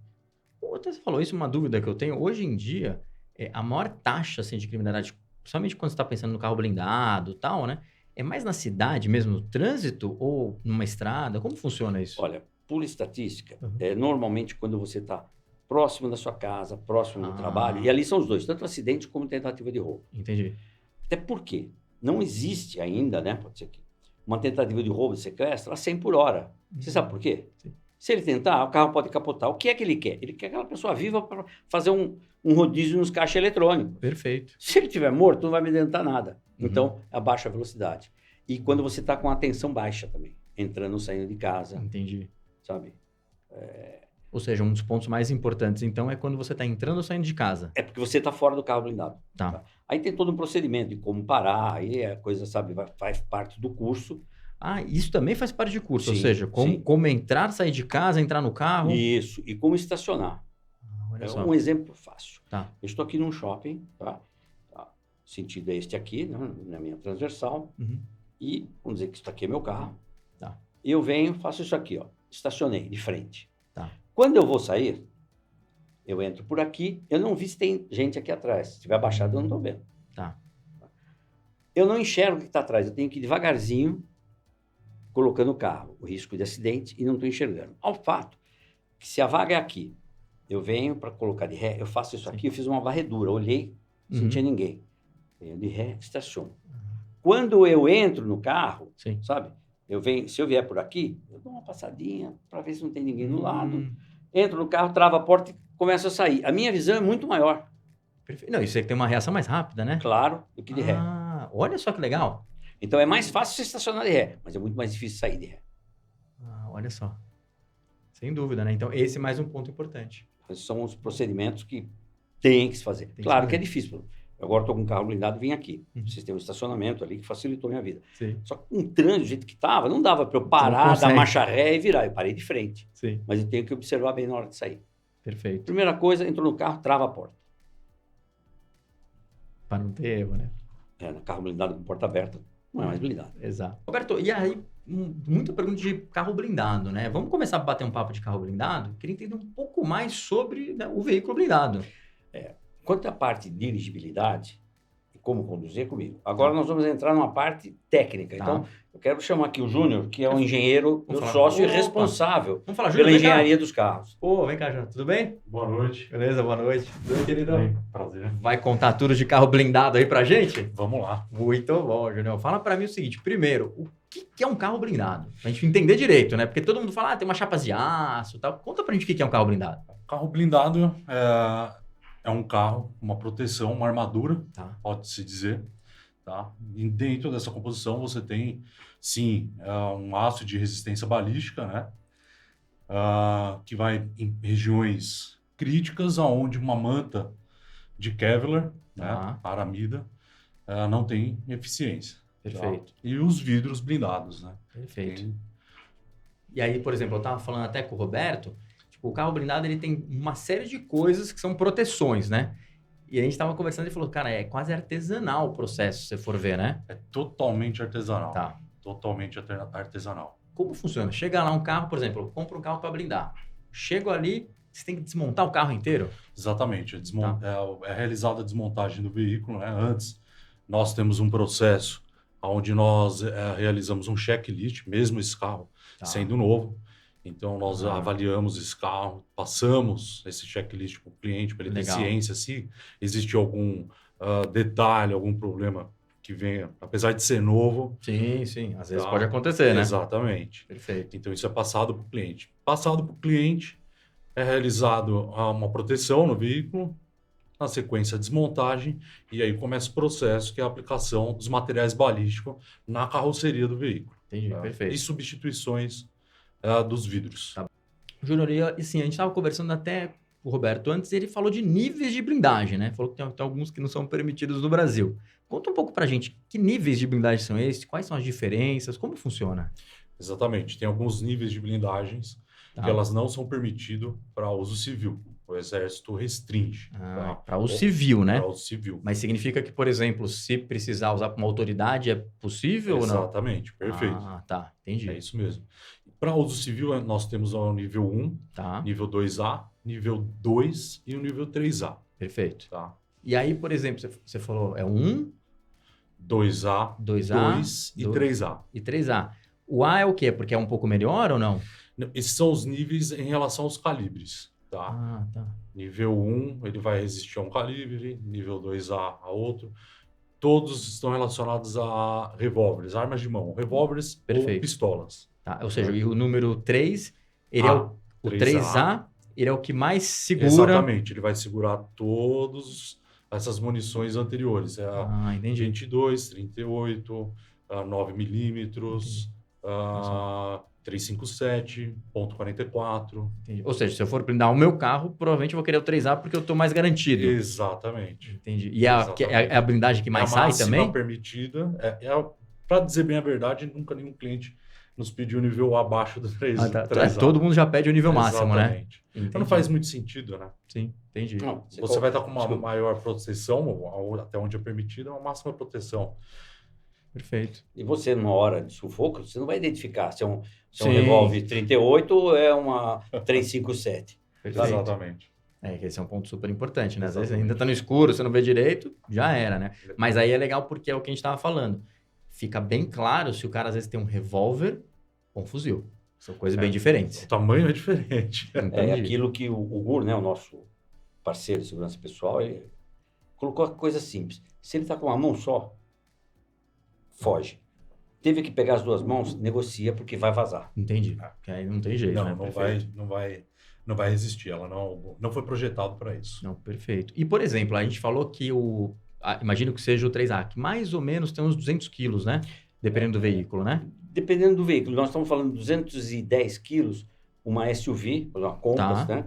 Até você falou isso, uma dúvida que eu tenho. Hoje em dia, a maior taxa assim, de criminalidade, principalmente quando você está pensando no carro blindado e tal, né? É mais na cidade mesmo, no trânsito ou numa estrada? Como funciona isso? Olha, por estatística, normalmente quando você está próximo da sua casa, próximo do trabalho, e ali são os dois, tanto acidente como tentativa de roubo. Entendi. Até porque não existe ainda, né? Pode ser que uma tentativa de roubo, de sequestro, a 100 por hora. Você sabe por quê? Sim. Se ele tentar, o carro pode capotar. O que é que ele quer? Ele quer aquela pessoa viva para fazer um rodízio nos caixas eletrônicos. Perfeito. Se ele estiver morto, não vai me adiantar nada. Então, abaixa a velocidade. E quando você está com a tensão baixa também, entrando ou saindo de casa. Entendi. Sabe? Ou seja, um dos pontos mais importantes, então, é quando você está entrando ou saindo de casa. É porque você está fora do carro blindado. Tá. Aí tem todo um procedimento de como parar, aí a coisa, sabe, faz parte do curso. Isso também faz parte de curso, Sim, ou seja, como entrar, sair de casa, entrar no carro. Isso, e como estacionar. Olha só. Um exemplo fácil. Tá. Eu estou aqui num shopping, tá? O sentido é este aqui, né? Na minha transversal. E vamos dizer que isso aqui é meu carro. Tá. Eu venho, faço isso aqui, ó. Estacionei de frente. Tá. Quando eu vou sair, eu entro por aqui. Eu não vi se tem gente aqui atrás. Se tiver abaixado, eu não estou vendo. Tá. Eu não enxergo o que está atrás. Eu tenho que ir devagarzinho, colocando o carro, o risco de acidente, e não estou enxergando. Ao fato que se a vaga é aqui, eu venho para colocar de ré, eu faço isso aqui, eu fiz uma varredura, olhei, não tinha ninguém. Venho de ré, estaciono. Quando eu entro no carro, sabe? Se eu vier por aqui, eu dou uma passadinha para ver se não tem ninguém do lado. Entro no carro, travo a porta e começo a sair. A minha visão é muito maior. Perfeito. Não, isso aí tem uma reação mais rápida, né? Claro, do que de ré. Olha só que legal. Então é mais fácil você estacionar de ré, mas é muito mais difícil sair de ré. Olha só. Sem dúvida, né? Então esse é mais um ponto importante. Esses são os procedimentos que tem que se fazer. Claro que é difícil. Eu agora estou com um carro blindado e vim aqui. Vocês têm um estacionamento ali que facilitou a minha vida. Sim. Só que com o trânsito do jeito que estava, não dava para eu parar, dar marcha ré e virar. Eu parei de frente. Sim. Mas eu tenho que observar bem na hora de sair. Perfeito. Primeira coisa, entrou no carro, trava a porta. Para não ter erro, né? No carro blindado com porta aberta, não é mais blindado. Exato. Roberto, e aí, muita pergunta de carro blindado, né? Vamos começar a bater um papo de carro blindado? Queria entender um pouco mais sobre, né, o veículo blindado. Quanto à parte de dirigibilidade e como conduzir comigo. Agora nós vamos entrar numa parte técnica. Tá. Então, eu quero chamar aqui o Júnior, que é um engenheiro, Vamos meu falar. sócio e Opa. responsável Vamos falar, Júnior, pela vem cá. engenharia dos carros. Pô, vem cá, Júnior. Tudo bem? Boa noite. Beleza, boa noite. Tudo bem, queridão? Bem, prazer. Vai contar tudo de carro blindado aí pra gente? Vamos lá. Muito bom, Júnior. Fala pra mim o seguinte, primeiro, o que é um carro blindado? Pra gente entender direito, né? Porque todo mundo fala, tem umas chapas de aço e tal. Conta pra gente o que é um carro blindado. Carro blindado é um carro, uma proteção, uma armadura, Tá. pode-se dizer. Tá? E dentro dessa composição você tem, sim, um aço de resistência balística, né? Que vai em regiões críticas, onde uma manta de Kevlar, Tá. né, aramida, não tem eficiência. Perfeito. Tá? E os vidros blindados, né? Perfeito. Tem- E aí, por exemplo, eu tava falando até com o Roberto, tipo, o carro blindado ele tem uma série de coisas que são proteções, né? E a gente tava conversando e falou, cara, é quase artesanal o processo, se você for ver, né? É totalmente artesanal. Tá. Totalmente artesanal. Como funciona? Chega lá um carro, por exemplo, eu compro um carro para blindar. Chego ali, você tem que desmontar o carro inteiro? Exatamente. É realizada a desmontagem do veículo, né? Antes, nós temos um processo onde nós realizamos um checklist, mesmo esse carro Tá. sendo novo. Então, nós Ah. avaliamos esse carro, passamos esse checklist para o cliente, para ele ter Legal. ciência se existe algum detalhe, algum problema que venha, apesar de ser novo. Sim, sim. Às vezes Tá. pode acontecer, né? Exatamente. Perfeito. Então, isso é passado para o cliente. Passado para o cliente, é realizado uma proteção no veículo, na sequência a desmontagem, e aí começa o processo, que é a aplicação dos materiais balísticos na carroceria do veículo. Entendi, Tá? perfeito. E substituições dos vidros. Tá. Júnior, e assim, a gente estava conversando até com o Roberto antes, e ele falou de níveis de blindagem, né? Falou que tem alguns que não são permitidos no Brasil. Conta um pouco pra gente, que níveis de blindagem são esses? Quais são as diferenças? Como funciona? Exatamente. Tem alguns níveis de blindagens Tá. que elas não são permitidas para uso civil. O Exército restringe. Ah, tá? para o civil, né? Para uso civil. Mas significa que, por exemplo, se precisar usar para uma autoridade, é possível ou não? Exatamente. Perfeito. Ah, tá. Entendi. É isso mesmo. Para uso civil, nós temos o nível 1, Tá, nível 2A, nível 2 e o nível 3A. perfeito. Tá? E aí, por exemplo, você falou, é 1, 2A, 2A 2 e dois. 3A. e 3A. O A é o quê? Porque é um pouco melhor ou não? Esses são os níveis em relação aos calibres. Tá? Ah, tá. Nível 1, ele vai resistir a um calibre, nível 2A a outro. Todos estão relacionados a revólveres, armas de mão, revólveres ou Perfeito. pistolas. Tá. Ou seja, e o número 3, ele é o 3A, ele é o que mais segura... Exatamente, ele vai segurar todas essas munições anteriores. É a Ah, entendi. 22, 38, 9 milímetros, 357, ponto .44. Entendi. Ou seja, se eu for blindar o meu carro, provavelmente eu vou querer o 3A porque eu tô mais garantido. Exatamente. Entendi. E Exatamente. é a blindagem que mais É a sai máxima também? permitida. Para dizer bem a verdade, nunca nenhum cliente nos pediu nível abaixo do 3, Ah, tá. 3A. Todo mundo já pede o nível máximo, né? Exatamente. Então não Entendi. faz muito sentido, né? Sim, entendi. Não, Você vai estar com uma Desculpa. maior proteção, ou até onde é permitido, uma máxima proteção. Perfeito. E você, numa hora de sufoco, você não vai identificar se é um Sim. revólver 38 ou é uma 357. Perfeito. Exatamente. É, que esse é um ponto super importante, né? Às vezes Exatamente. ainda tá no escuro, você não vê direito, já era, né? Mas aí é legal porque é o que a gente tava falando. Fica bem claro se o cara às vezes tem um revólver ou um fuzil. São coisas bem O diferentes. tamanho é diferente. É Entendi. aquilo que o Gur, né, o nosso parceiro de segurança pessoal, ele colocou a coisa simples. Se ele está com uma mão só, foge. Teve que pegar as duas mãos, negocia, porque vai vazar. Entendi. Que aí não tem jeito, né? Não Perfeito. vai resistir. Ela não foi projetado para isso. Não, perfeito. E, por exemplo, a gente falou que imagino que seja o 3A, que mais ou menos tem uns 200 quilos, né? Dependendo do veículo, né? Dependendo do veículo, nós estamos falando de 210 quilos, uma SUV, uma Compass, Tá. né?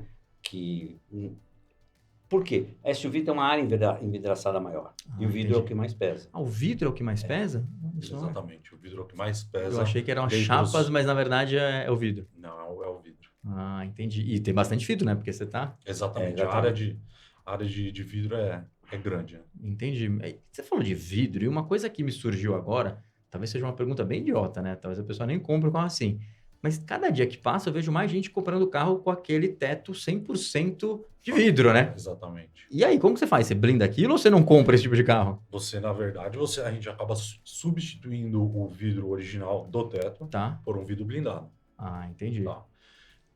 Por quê? A SUV tem uma área envidraçada maior. E o vidro é o entendi. que mais pesa. Ah, o vidro é o que mais pesa? Olha só. Exatamente. O vidro é o que mais pesa. Eu achei que eram as dentre chapas, os- mas na verdade é o vidro. Não, é o vidro. Ah, entendi. E tem bastante vidro, né? Porque você tá... Exatamente. Exatamente. A área de vidro é grande. Né? Entendi. Aí, você falou de vidro e uma coisa que me surgiu agora, talvez seja uma pergunta bem idiota, né? Talvez a pessoa nem compre um carro assim. Mas cada dia que passa, eu vejo mais gente comprando carro com aquele teto 100% de vidro, né? Exatamente. E aí, como que você faz? Você blinda aquilo ou você não compra esse tipo de carro? Você, na verdade, a gente acaba substituindo o vidro original do teto Tá? por um vidro blindado. Ah, entendi. Tá?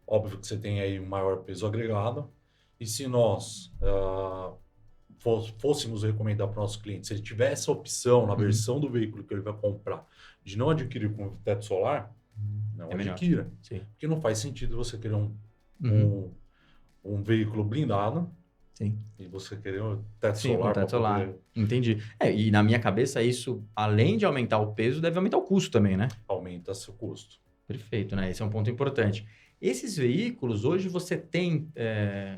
Óbvio que você tem aí um maior peso agregado. E se nós fôssemos recomendar para o nosso cliente, se ele tiver essa opção na versão do veículo que ele vai comprar, de não adquirir com teto solar, não É melhor. adquira. Sim. Porque não faz sentido você querer Uhum. um veículo blindado Sim. e você querer um teto Sim, com solar para teto solar. poder Entendi. E na minha cabeça, isso, além de aumentar o peso, deve aumentar o custo também, né? aumentar seu custo. Perfeito, né? Esse é um ponto importante. Esses veículos, hoje você tem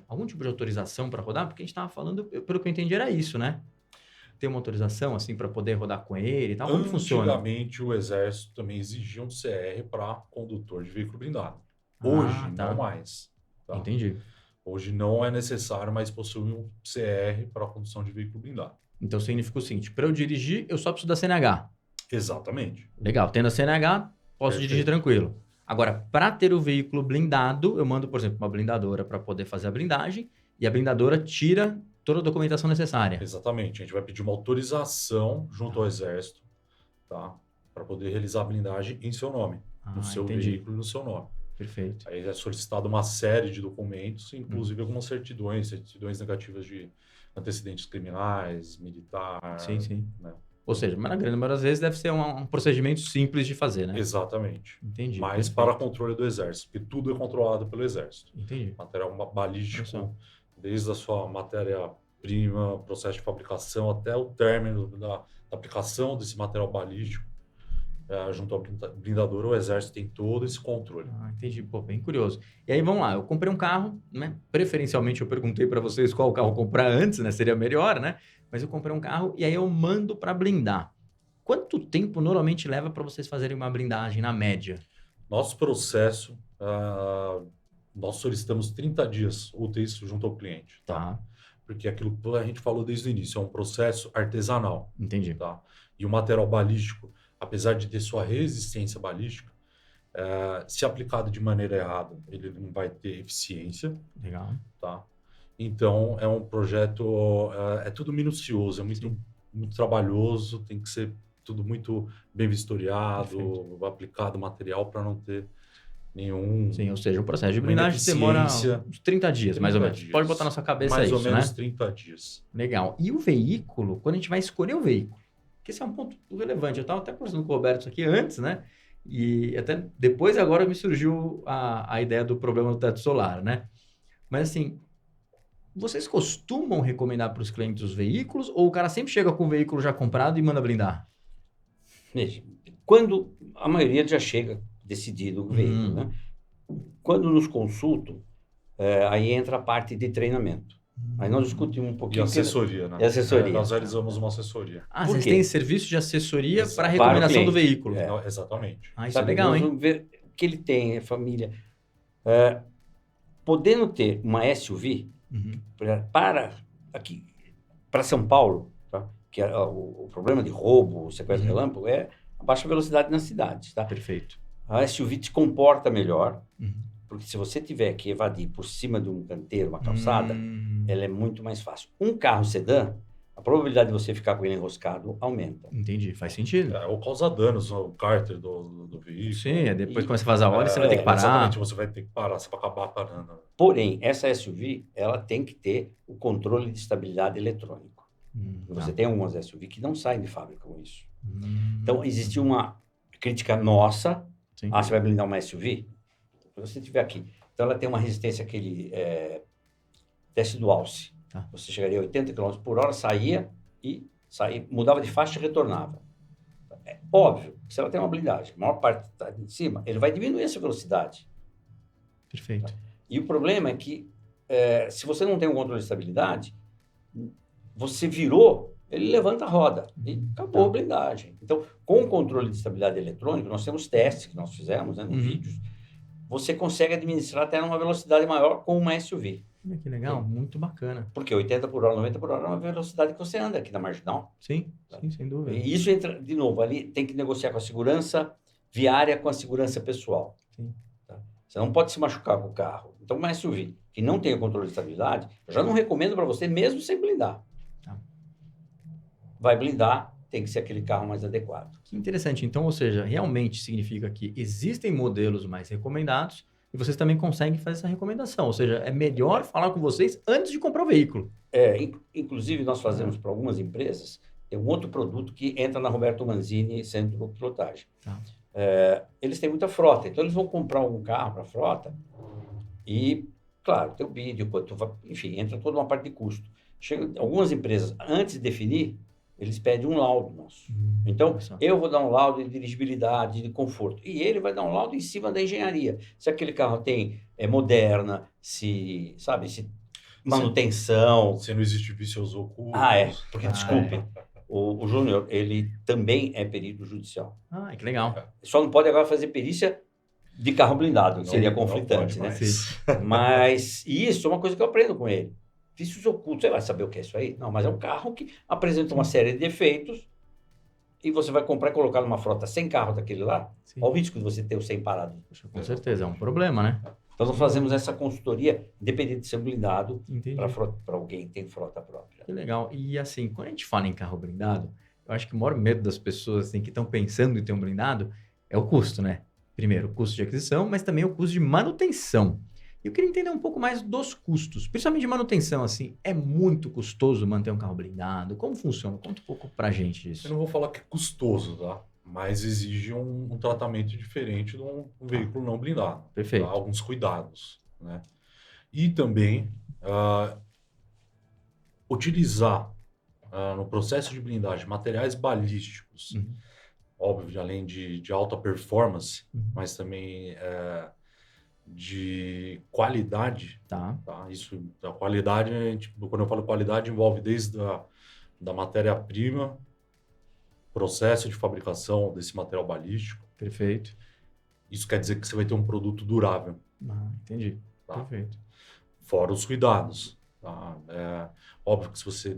algum tipo de autorização para rodar? Porque a gente estava falando, pelo que eu entendi, era isso, né? Tem uma autorização, assim, para poder rodar com ele e tal? Como funciona? Antigamente, o Exército também exigia um CR para condutor de veículo blindado. Hoje, Tá. não mais. Tá? Entendi. Hoje não é necessário mais possuir um CR para a condução de veículo blindado. Então, significa o seguinte, para eu dirigir, eu só preciso da CNH. Exatamente. Legal, tendo a CNH, posso Perfeito. dirigir tranquilo. Agora, para ter o veículo blindado, eu mando, por exemplo, uma blindadora para poder fazer a blindagem e a blindadora tira toda a documentação necessária. Exatamente. A gente vai pedir uma autorização junto ao Exército, tá? Para poder realizar a blindagem em seu nome, no seu Entendi. veículo e no seu nome. Perfeito. Aí é solicitado uma série de documentos, inclusive algumas certidões negativas de antecedentes criminais, militar. Sim. Né? Ou seja, mas na grande maioria das vezes deve ser um procedimento simples de fazer, né? Exatamente. Entendi. Mas perfeito. para controle do Exército, porque tudo é controlado pelo Exército. Entendi. Material Olha só. balístico, desde a sua matéria-prima, processo de fabricação, até o término da aplicação desse material balístico, junto ao blindador, o Exército tem todo esse controle. Entendi. Pô, bem curioso. E aí, vamos lá. Eu comprei um carro, né? Preferencialmente, eu perguntei para vocês qual carro comprar antes, né? Seria melhor, né? Mas eu comprei um carro e aí eu mando para blindar. Quanto tempo normalmente leva para vocês fazerem uma blindagem, na média? Nosso processo, nós solicitamos 30 dias úteis junto ao cliente. Tá. Porque aquilo que a gente falou desde o início, é um processo artesanal. Entendi. Tá? E o material balístico, apesar de ter sua resistência balística, se aplicado de maneira errada, ele não vai ter eficiência. Legal. Tá? Então, é um projeto, é tudo minucioso, é muito trabalhoso, tem que ser tudo muito bem vistoriado, Perfeito. aplicado material para não ter nenhum... Sim, ou seja, o processo de uma blindagem demora ineficiência. uns 30 dias, mais ou 30 menos. dias. Pode botar na sua cabeça Mais isso, ou menos né? 30 dias. Legal. E o veículo, quando a gente vai escolher o veículo, que esse é um ponto relevante. Eu estava até conversando com o Roberto isso aqui antes, né? E até depois agora me surgiu a ideia do problema do teto solar, né? Mas assim, vocês costumam recomendar para os clientes os veículos ou o cara sempre chega com o veículo já comprado e manda blindar? Veja, quando a maioria já chega decidido o veículo, né? Quando nos consultam, aí entra a parte de treinamento. Aí nós discutimos um E pouquinho... assessoria, né? E assessoria. Nós realizamos uma assessoria. Por Vocês quê? têm serviço de assessoria Exato. para a Para o recomendação do cliente. veículo. Exatamente. Isso é Sabe, legal, nós hein? vamos ver o que ele tem, a família. Podendo ter uma SUV para São Paulo, tá? Que o problema de roubo, sequestro relâmpago é a baixa velocidade nas cidades. Tá? Perfeito. A SUV se comporta melhor, Uhum. porque se você tiver que evadir por cima de um canteiro, uma calçada, ela é muito mais fácil. Um carro sedã, a probabilidade de você ficar com ele enroscado aumenta. Entendi, faz sentido. Ou causar danos ao cárter do veículo. Sim, depois começa a fazer a hora e você vai ter que parar. Exatamente, você vai ter que parar, você vai acabar parando. Porém, essa SUV, ela tem que ter o controle de estabilidade eletrônico. Você tem algumas SUV que não saem de fábrica com isso. Então, existe uma crítica nossa. Sim. Você vai blindar uma SUV? Se você tiver aqui. Então, ela tem uma resistência àquele teste do Alce. Tá. Você chegaria a 80 km por hora, saía, mudava de faixa e retornava. É óbvio que se ela tem uma blindagem, a maior parte está em cima, ele vai diminuir essa velocidade. Perfeito. E o problema é que, se você não tem um controle de estabilidade, você virou, ele levanta a roda e acabou a blindagem. Então, com o controle de estabilidade eletrônico, nós temos testes que nós fizemos, né, nos vídeos, você consegue administrar até numa velocidade maior com uma SUV. Olha que legal, muito bacana. Porque 80 por hora, 90 por hora é uma velocidade que você anda aqui na Marginal. Sim, sim, sem dúvida. E isso entra, de novo, ali tem que negociar com a segurança viária com a segurança pessoal. Sim. Tá? Você não pode se machucar com o carro. Então, uma SUV que não tem o controle de estabilidade, eu já não recomendo para você, mesmo sem blindar. Tá. Vai blindar, tem que ser aquele carro mais adequado. Que interessante. Então, ou seja, realmente significa que existem modelos mais recomendados e vocês também conseguem fazer essa recomendação. Ou seja, é melhor falar com vocês antes de comprar o veículo. Inclusive, nós fazemos para algumas empresas, tem um outro produto que entra na Roberto Manzini Centro de Pilotagem. Tá. Eles têm muita frota, então eles vão comprar um carro para a frota e, claro, tem o vídeo, enfim, entra toda uma parte de custo. Algumas empresas, antes de definir, eles pedem um laudo nosso. Então, eu vou dar um laudo de dirigibilidade, de conforto. E ele vai dar um laudo em cima da engenharia. Se aquele carro é moderna, se manutenção. Se não existe vícios ocultos. Porque, desculpe, o Júnior, ele também é perito judicial. Que legal. Só não pode agora fazer perícia de carro blindado, que seria conflitante, né? Mas isso é uma coisa que eu aprendo com ele. Vícios ocultos, você vai saber o que é isso aí? Não, mas é um carro que apresenta uma série de defeitos e você vai comprar e colocar numa frota sem carro daquele lá. Sim. Olha o risco de você ter o 100 parado. Com certeza, é um problema, né? Então, nós fazemos essa consultoria, independente de ser blindado, Entendi. para alguém que tem frota própria. Que legal. E assim, quando a gente fala em carro blindado, eu acho que o maior medo das pessoas assim, que estão pensando em ter um blindado é o custo, né? Primeiro, o custo de aquisição, mas também o custo de manutenção. Eu queria entender um pouco mais dos custos, principalmente de manutenção, assim, é muito custoso manter um carro blindado? Como funciona? Conta um pouco pra gente isso. Eu não vou falar que é custoso, tá? Mas exige um tratamento diferente de um veículo não blindado. Perfeito. Tá? Alguns cuidados, né? E também utilizar no processo de blindagem materiais balísticos, óbvio, além de alta performance, mas também de qualidade. Tá. Isso, a qualidade, quando eu falo qualidade, envolve desde da matéria-prima, processo de fabricação desse material balístico. Perfeito. Isso quer dizer que você vai ter um produto durável. Entendi. Tá? Perfeito. Fora os cuidados. Tá? Óbvio que se você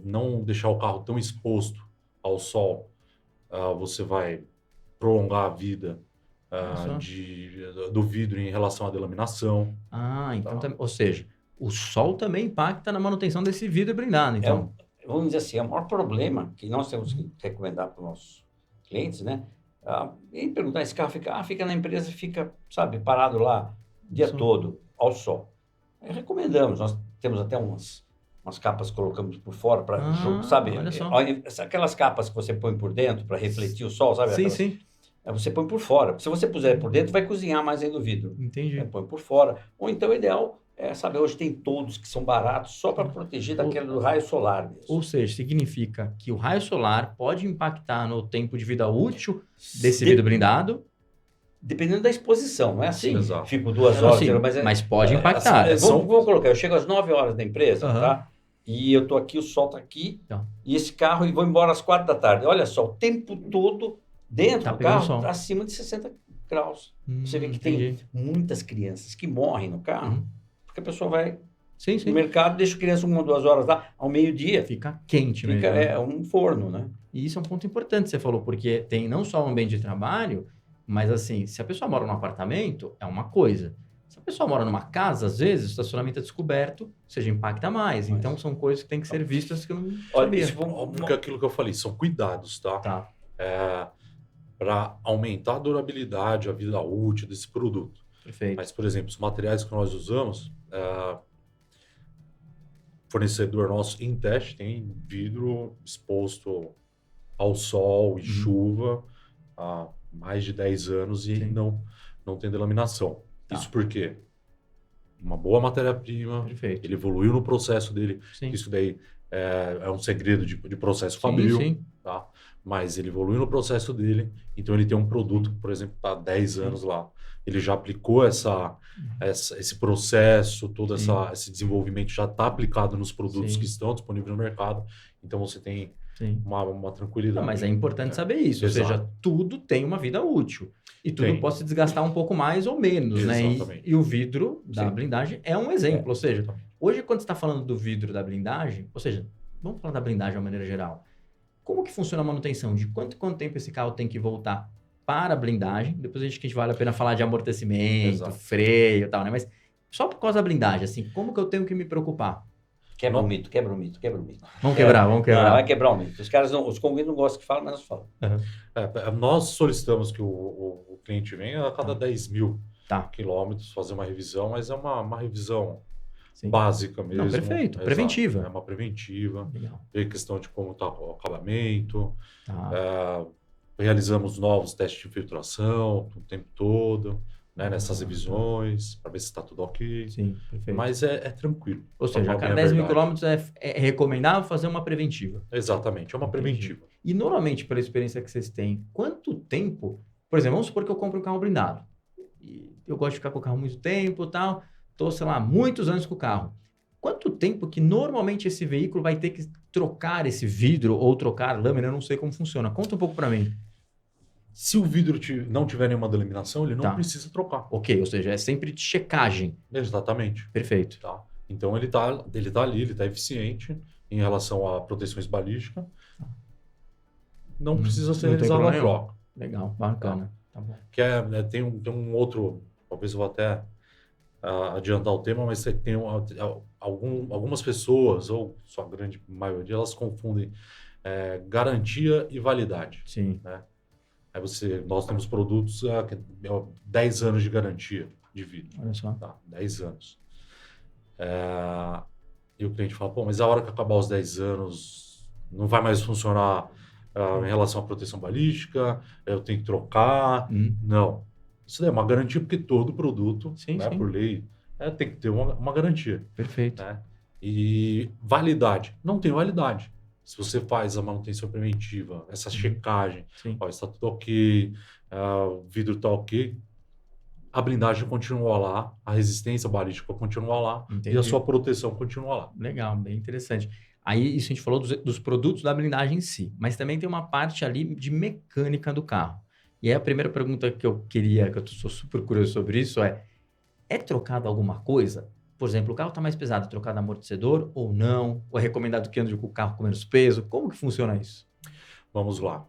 não deixar o carro tão exposto ao sol, você vai prolongar a vida do vidro em relação à delaminação. Então, ou seja, o sol também impacta na manutenção desse vidro blindado, então. Vamos dizer assim, o maior problema que nós temos que recomendar para os nossos clientes, né? E perguntar, esse carro fica na empresa, fica, parado lá o dia todo, ao sol. Recomendamos, nós temos até umas capas que colocamos por fora, olha só. Aquelas capas que você põe por dentro para refletir o sol, sabe? Sim. Você põe por fora. Se você puser por dentro, vai cozinhar mais ainda o vidro. Entendi. Põe por fora. Ou então o ideal hoje tem todos que são baratos só para proteger do raio solar mesmo. Ou seja, significa que o raio solar pode impactar no tempo de vida útil desse vidro blindado? Dependendo da exposição, não é assim? Sim, fico 2 horas, mas pode impactar. Vamos colocar, eu chego às 9 horas da empresa, tá? E eu tô aqui, o sol tá aqui, e esse carro, e vou embora às 4 da tarde. Olha só, o tempo todo dentro do carro, tá acima de 60 graus. Você vê que tem muitas crianças que morrem no carro, porque a pessoa vai no mercado, deixa a criança 1 ou 2 horas lá, ao meio-dia. Fica quente mesmo. Fica um forno, né? E isso é um ponto importante que você falou, porque tem não só o ambiente de trabalho, mas assim, se a pessoa mora num apartamento, é uma coisa. Se a pessoa mora numa casa, às vezes, o estacionamento é descoberto, ou seja, impacta mais. Então, são coisas que têm que ser vistas que eu não sabia. Óbvio que aquilo que eu falei, são cuidados, tá? Para aumentar a durabilidade, a vida útil desse produto. Perfeito. Mas, por exemplo, os materiais que nós usamos, fornecedor nosso em teste tem vidro exposto ao sol e chuva há mais de 10 anos e não tem delaminação. Isso porque uma boa matéria-prima, ele evoluiu no processo dele. Isso daí é um segredo de processo fabril, tá? Mas ele evoluiu no processo dele, então ele tem um produto que, por exemplo, está há 10 anos lá. Ele já aplicou esse processo, esse desenvolvimento já está aplicado nos produtos que estão disponíveis no mercado. Então você tem Sim. uma tranquilidade. Não, mas é importante saber isso, ou Exato. seja, tudo tem uma vida útil. E tudo Tem. pode se desgastar um pouco mais ou menos, né? Exatamente. E o vidro da Sim. blindagem é um exemplo. Ou seja, Exatamente. hoje quando você está falando do vidro da blindagem, ou seja, vamos falar da blindagem de uma maneira geral. Como que funciona a manutenção? De quanto tempo esse carro tem que voltar para a blindagem? Depois a gente vale a pena falar de amortecimento, Exato. freio e tal, né? Mas só por causa da blindagem, assim, como que eu tenho que me preocupar? Quebra o mito, quebra o mito, quebra o mito. Vamos quebrar. Não, vai quebrar o mito. Os caras os convidados não gostam que falam, mas nós falamos. Nós solicitamos que o cliente venha a cada 10 mil Tá. quilômetros fazer uma revisão, mas é uma revisão Sim. básica mesmo. Não, perfeito. Exato. Preventiva. É uma preventiva. Legal. Ver questão de como está o acabamento. Tá. Realizamos novos testes de infiltração o tempo todo, né, nessas revisões, para ver se está tudo ok. Sim, perfeito. Mas é tranquilo. Ou seja, Pra a falar cada bem a 10 mil verdade. quilômetros é recomendável fazer uma preventiva. Exatamente, é uma Entendi. preventiva. E normalmente, pela experiência que vocês têm, quanto tempo... Por exemplo, vamos supor que eu compro um carro blindado. E eu gosto de ficar com o carro muito tempo e tal. Estou, sei lá, muitos anos com o carro. Quanto tempo que normalmente esse veículo vai ter que trocar esse vidro ou trocar lâmina? Eu não sei como funciona. Conta um pouco para mim. Se o vidro não tiver nenhuma delaminação, ele não Tá. precisa trocar. Ok, ou seja, é sempre de checagem. Exatamente. Perfeito. Tá? Então ele tá ali, ele está eficiente em relação a proteções balísticas. Não precisa ser não tem realizada a problema nenhum. troca. Legal, bacana. Tá bom. Que tem um outro, talvez eu vou até adiantar o tema, mas tem algumas pessoas, ou sua grande maioria, elas confundem garantia e validade. Sim. Né? Nós temos produtos 10 anos de garantia de vidro. Olha só. Tá? 10 anos. E o cliente fala, pô, mas a hora que acabar os 10 anos não vai mais funcionar em relação à proteção balística, eu tenho que trocar. Não. Isso daí é uma garantia porque todo produto, Sim, né, sim. por lei, tem que ter uma garantia. Perfeito. Né? E validade. Não tem validade. Se você faz a manutenção preventiva, essa checagem, Sim. ó, está tudo ok, o vidro está ok, a blindagem continua lá, a resistência balística continua lá Entendi. e a sua proteção continua lá. Legal, bem interessante. Aí, isso a gente falou dos produtos da blindagem em si, mas também tem uma parte ali de mecânica do carro. E aí a primeira pergunta que eu sou super curioso sobre isso é trocado alguma coisa? Por exemplo, o carro está mais pesado, é trocado amortecedor ou não? Ou é recomendado que ande com o carro com menos peso? Como que funciona isso? Vamos lá.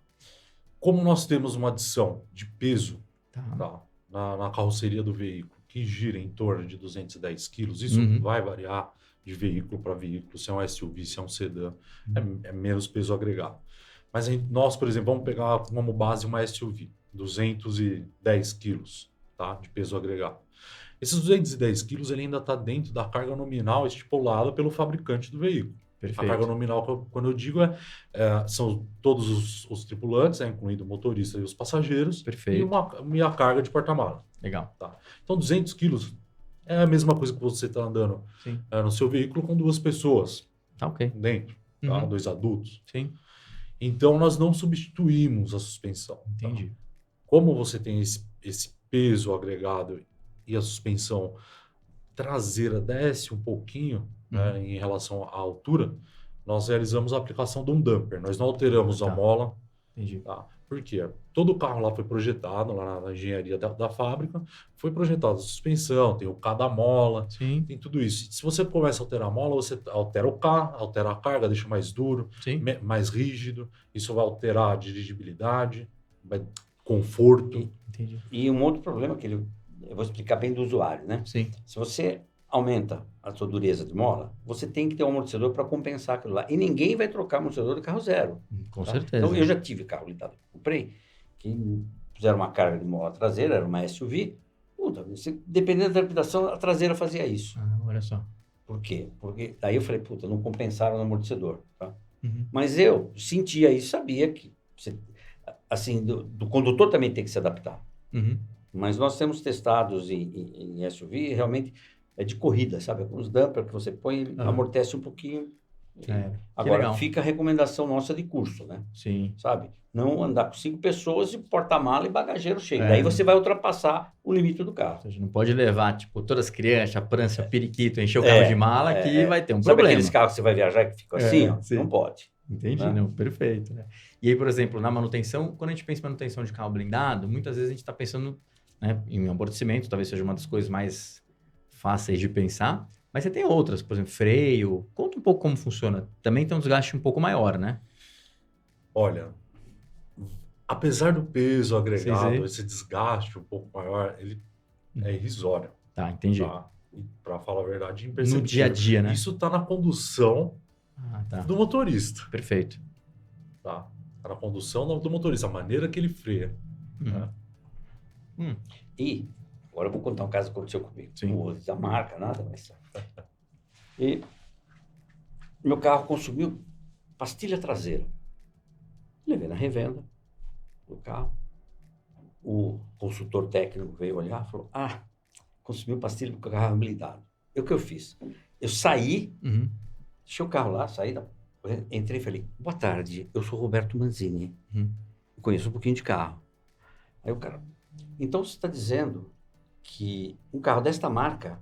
Como nós temos uma adição de peso Tá. na carroceria do veículo, que gira em torno de 210 quilos, isso vai variar de veículo para veículo, se é um SUV, se é um sedã, é menos peso agregado. Mas nós, por exemplo, vamos pegar como base uma SUV, 210 quilos, tá, de peso agregado. Esses 210 quilos ele ainda está dentro da carga nominal estipulada pelo fabricante do veículo. Perfeito. A carga nominal, quando eu digo, são todos os tripulantes, incluindo o motorista e os passageiros, Perfeito. e a carga de porta-mala. Legal. Tá? Então, 200 quilos é a mesma coisa que você está andando no seu veículo com duas pessoas Tá ok. dentro, tá? 2 adultos. Sim. Então, nós não substituímos a suspensão. Entendi. Tá? Como você tem esse peso agregado e a suspensão traseira desce um pouquinho, né, em relação à altura, nós realizamos a aplicação de um damper. Nós não alteramos a mola. Entendi. Tá? Por quê? Todo o carro lá foi projetado, lá na engenharia da fábrica, foi projetado a suspensão, tem o K da mola, Sim. tem tudo isso. Se você começa a alterar a mola, você altera o K, altera a carga, deixa mais duro, Sim. mais rígido. Isso vai alterar a dirigibilidade, conforto. Entendi. E um outro problema que eu vou explicar bem do usuário, né? Sim. Se você aumenta a sua dureza de mola, você tem que ter um amortecedor para compensar aquilo lá. E ninguém vai trocar amortecedor de carro zero. Com Tá? certeza. Então, eu já tive carro blindado, comprei, que fizeram uma carga de mola traseira, era uma SUV. Puta, dependendo da adaptação, a traseira fazia isso. Olha só. Por quê? Porque daí eu falei, puta, não compensaram no amortecedor. Tá? Uhum. Mas eu sentia isso, sabia que, assim, do condutor também tem que se adaptar. Uhum. Mas nós temos testados em SUV, realmente é de corrida, sabe? Alguns dumper que você põe, ele amortece um pouquinho. Agora, legal. fica a recomendação nossa de curso, né? Sim. Sabe? Não andar com 5 pessoas e porta-mala e bagageiro cheio. Daí você vai ultrapassar o limite do carro. Ou seja, não pode levar, tipo, todas as crianças, a prancha, periquito, encher o carro de mala, que vai ter um Sabe problema. aqueles carros que você vai viajar que ficam assim, ó? sim. Não pode. Entendi, Né? não, perfeito, né? E aí, por exemplo, na manutenção, quando a gente pensa em manutenção de carro blindado, muitas vezes a gente está pensando, né, em amortecimento, talvez seja uma das coisas mais fáceis de pensar, mas você tem outras, por exemplo, freio. Conta um pouco como funciona. Também tem um desgaste um pouco maior, né? Olha, apesar do peso agregado, Sei. esse desgaste um pouco maior, ele é irrisório, Tá, entendi. tá? E para falar a verdade, No imperceptível. dia a dia, né? Isso está na condução Ah, tá. do motorista, Perfeito. tá? Tá na condução do motorista, a maneira que ele freia. Hum. E agora eu vou contar um caso que aconteceu comigo. Sim. Não vou dizer a marca, nada, mas... E meu carro consumiu pastilha traseira. Levei na revenda do carro. O consultor técnico veio olhar e falou, consumiu pastilha porque o carro é blindado. E o que eu fiz? Eu saí, Uhum. deixei o carro lá, entrei e falei, boa tarde, eu sou Roberto Manzini. Uhum. Eu conheço um pouquinho de carro. Aí o cara, então você está dizendo que um carro desta marca,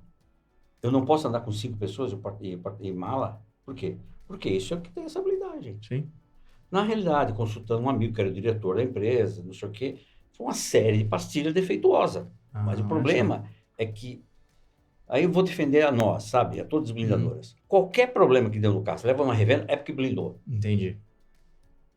eu não posso andar com 5 pessoas e mala? Por quê? Porque isso é o que tem essa blindagem. Sim. Na realidade, consultando um amigo que era o diretor da empresa, não sei o quê, foi uma série de pastilha defeituosa. Mas o olha problema é que, aí eu vou defender a nós, sabe? A todas as blindadoras. Qualquer problema que deu no carro, você leva uma revenda, é porque blindou. Entendi.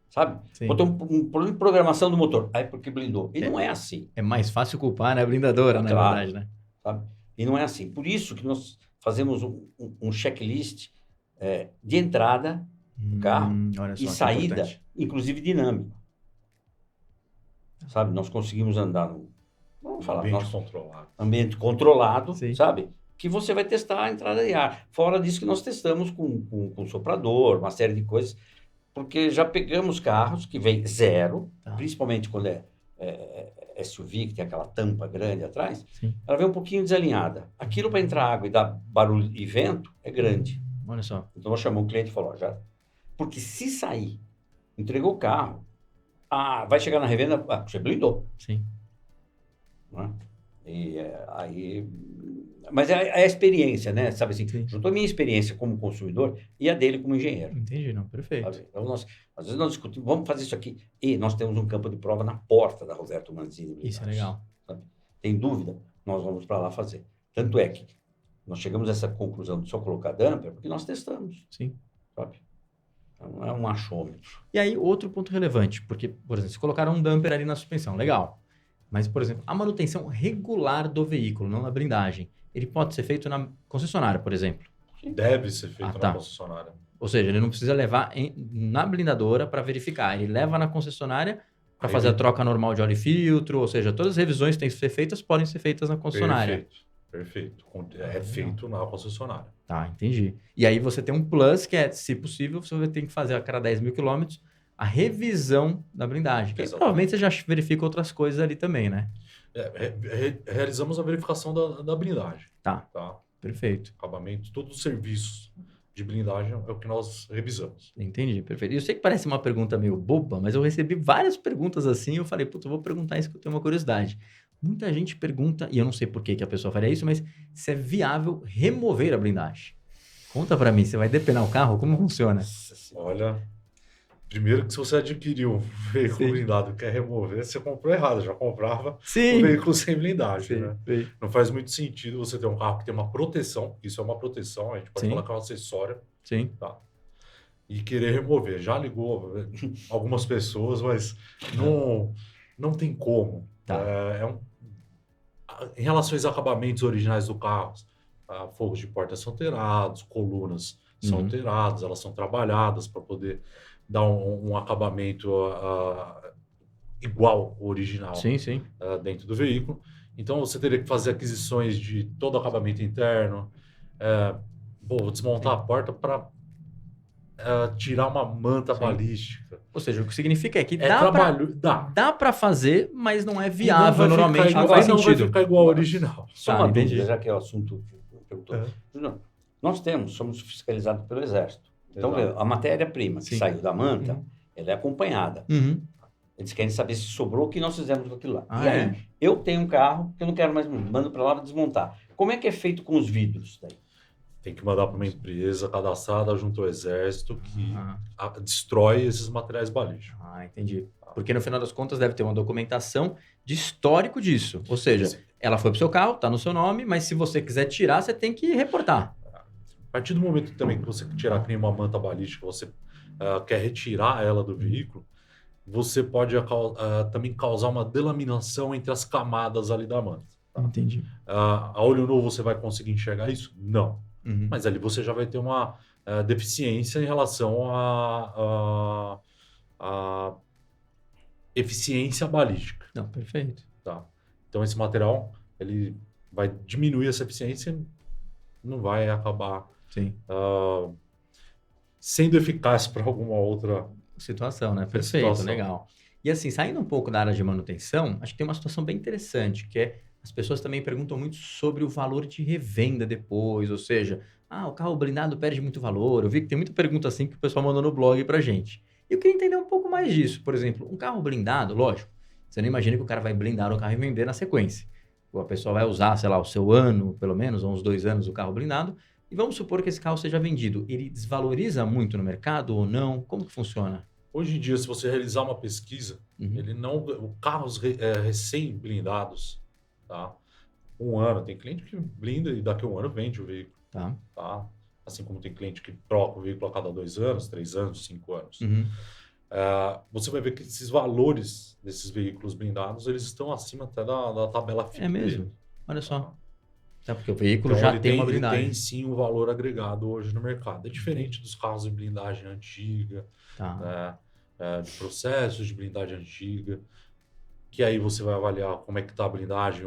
Sabe? Sim. Botou um problema de programação do motor, aí porque blindou. E não é assim. É mais fácil culpar, né, a blindadora, na Claro. verdade, né? Sabe? E não é assim. Por isso que nós fazemos um checklist de entrada do carro Olha só, e que saída, importante. inclusive dinâmico. Sabe? Nós conseguimos andar vamos falar, Ambiente controlado. ambiente controlado, Sim. sabe? Que você vai testar a entrada de ar. Fora disso que nós testamos com soprador, uma série de coisas, porque já pegamos carros que vem zero, Tá. principalmente quando é SUV, que tem aquela tampa grande atrás, Sim. ela vem um pouquinho desalinhada. Aquilo para entrar água e dar barulho e vento é grande. Olha só. Então nós chamamos o cliente e falou, porque se sair, entregou o carro, vai chegar na revenda, você blindou. Sim. Né? E aí... Mas é a experiência, né? Sabe assim, Sim. juntou a minha experiência como consumidor e a dele como engenheiro. Entendi, não, perfeito. Sabe? Então, às vezes nós discutimos, vamos fazer isso aqui. E nós temos um campo de prova na porta da Roberto Manzini. Isso é legal. Sabe? Tem dúvida? Nós vamos para lá fazer. Tanto é que nós chegamos a essa conclusão de só colocar damper porque nós testamos. Sim. Sabe? Então, não é um achômetro. E aí, outro ponto relevante, porque, por exemplo, se colocaram um damper ali na suspensão, legal. Mas, por exemplo, a manutenção regular do veículo, não na blindagem, ele pode ser feito na concessionária, por exemplo. Deve ser feito tá. na concessionária. Ou seja, ele não precisa levar na blindadora para verificar. Ele leva na concessionária para fazer a troca normal de óleo e filtro. Ou seja, todas as revisões que têm que ser feitas podem ser feitas na concessionária. Perfeito. É feito na concessionária. Tá, entendi. E aí você tem um plus que é, se possível, você vai ter que fazer a cada 10 mil quilômetros a revisão da blindagem. Que aí, provavelmente você já verifica outras coisas ali também, né? Realizamos a verificação da blindagem. Tá. Perfeito. Acabamento, todos os serviços de blindagem é o que nós revisamos. Entendi, perfeito. Eu sei que parece uma pergunta meio boba, mas eu recebi várias perguntas assim e eu falei, putz, eu vou perguntar isso que eu tenho uma curiosidade. Muita gente pergunta, e eu não sei por que a pessoa faria isso, mas se é viável remover a blindagem. Conta pra mim, você vai depenar o carro? Como funciona? Olha, primeiro que se você adquiriu um veículo blindado e quer remover, você comprou errado, já comprava um veículo sem blindagem, né? Sim. Não faz muito sentido você ter um carro que tem uma proteção, isso é uma proteção, a gente pode falar que é um acessório, tá? E querer remover. Já ligou algumas pessoas, mas não tem como. Tá. Em relação aos acabamentos originais do carro, forros de porta são alterados, colunas são alteradas, elas são trabalhadas para poder dar um acabamento igual ao original dentro do veículo. Então, você teria que fazer aquisições de todo o acabamento interno. Vou desmontar a porta para tirar uma manta balística. Ou seja, o que significa é que dá para fazer, mas não é viável normalmente, não faz vai sentido. ficar igual ao original. Só uma dúvida, já que é o assunto que perguntou. Nós somos fiscalizados pelo Exército. Então, a matéria-prima que saiu da manta, ela é acompanhada. Eles querem saber se sobrou o que nós fizemos com aquilo lá. Aí, eu tenho um carro que eu não quero mais, mando para lá desmontar. Como é que é feito com os vidros daí? Tem que mandar para uma empresa cadastrada junto ao Exército que Ah, destrói esses materiais balísticos. entendi. Porque no final das contas deve ter uma documentação de histórico disso. Ou seja, ela foi pro seu carro, tá no seu nome, mas se você quiser tirar, você tem que reportar. A partir do momento também que você tirar que nem uma manta balística, você quer retirar ela do veículo, você pode também causar uma delaminação entre as camadas ali da manta. Tá? Entendi. A olho nu você vai conseguir enxergar isso? Não. Uhum. Mas ali você já vai ter uma deficiência em relação à eficiência balística. Não, perfeito. Tá? Então esse material ele vai diminuir essa eficiência, não vai acabar Sim. sendo eficaz para alguma outra Situação, né? Perfeito, situação. legal. E assim, saindo um pouco da área de manutenção, acho que tem uma situação bem interessante, que é as pessoas também perguntam muito sobre o valor de revenda depois, ou seja, o carro blindado perde muito valor. Eu vi que tem muita pergunta assim que o pessoal mandou no blog pra gente. E eu queria entender um pouco mais disso. Por exemplo, um carro blindado, lógico, você não imagina que o cara vai blindar o carro e vender na sequência. Ou a pessoa vai usar, sei lá, o seu ano, pelo menos, ou uns 2 anos o carro blindado, e vamos supor que esse carro seja vendido. Ele desvaloriza muito no mercado ou não? Como que funciona? Hoje em dia, se você realizar uma pesquisa, Uhum. carros recém-blindados, tá? 1 ano, tem cliente que blinda e daqui a 1 ano vende o veículo, Tá. tá? Assim como tem cliente que troca o veículo a cada 2 anos, 3 anos, 5 anos. Uhum. Você vai ver que esses valores desses veículos blindados, eles estão acima até da tabela FIP É mesmo? dele. Olha só. Tá, porque o veículo Então, já ele tem uma ele blindagem. tem sim um valor agregado hoje no mercado. É diferente dos carros em blindagem antiga, Tá. né? De processos de blindagem antiga, que aí você vai avaliar como é que está a blindagem,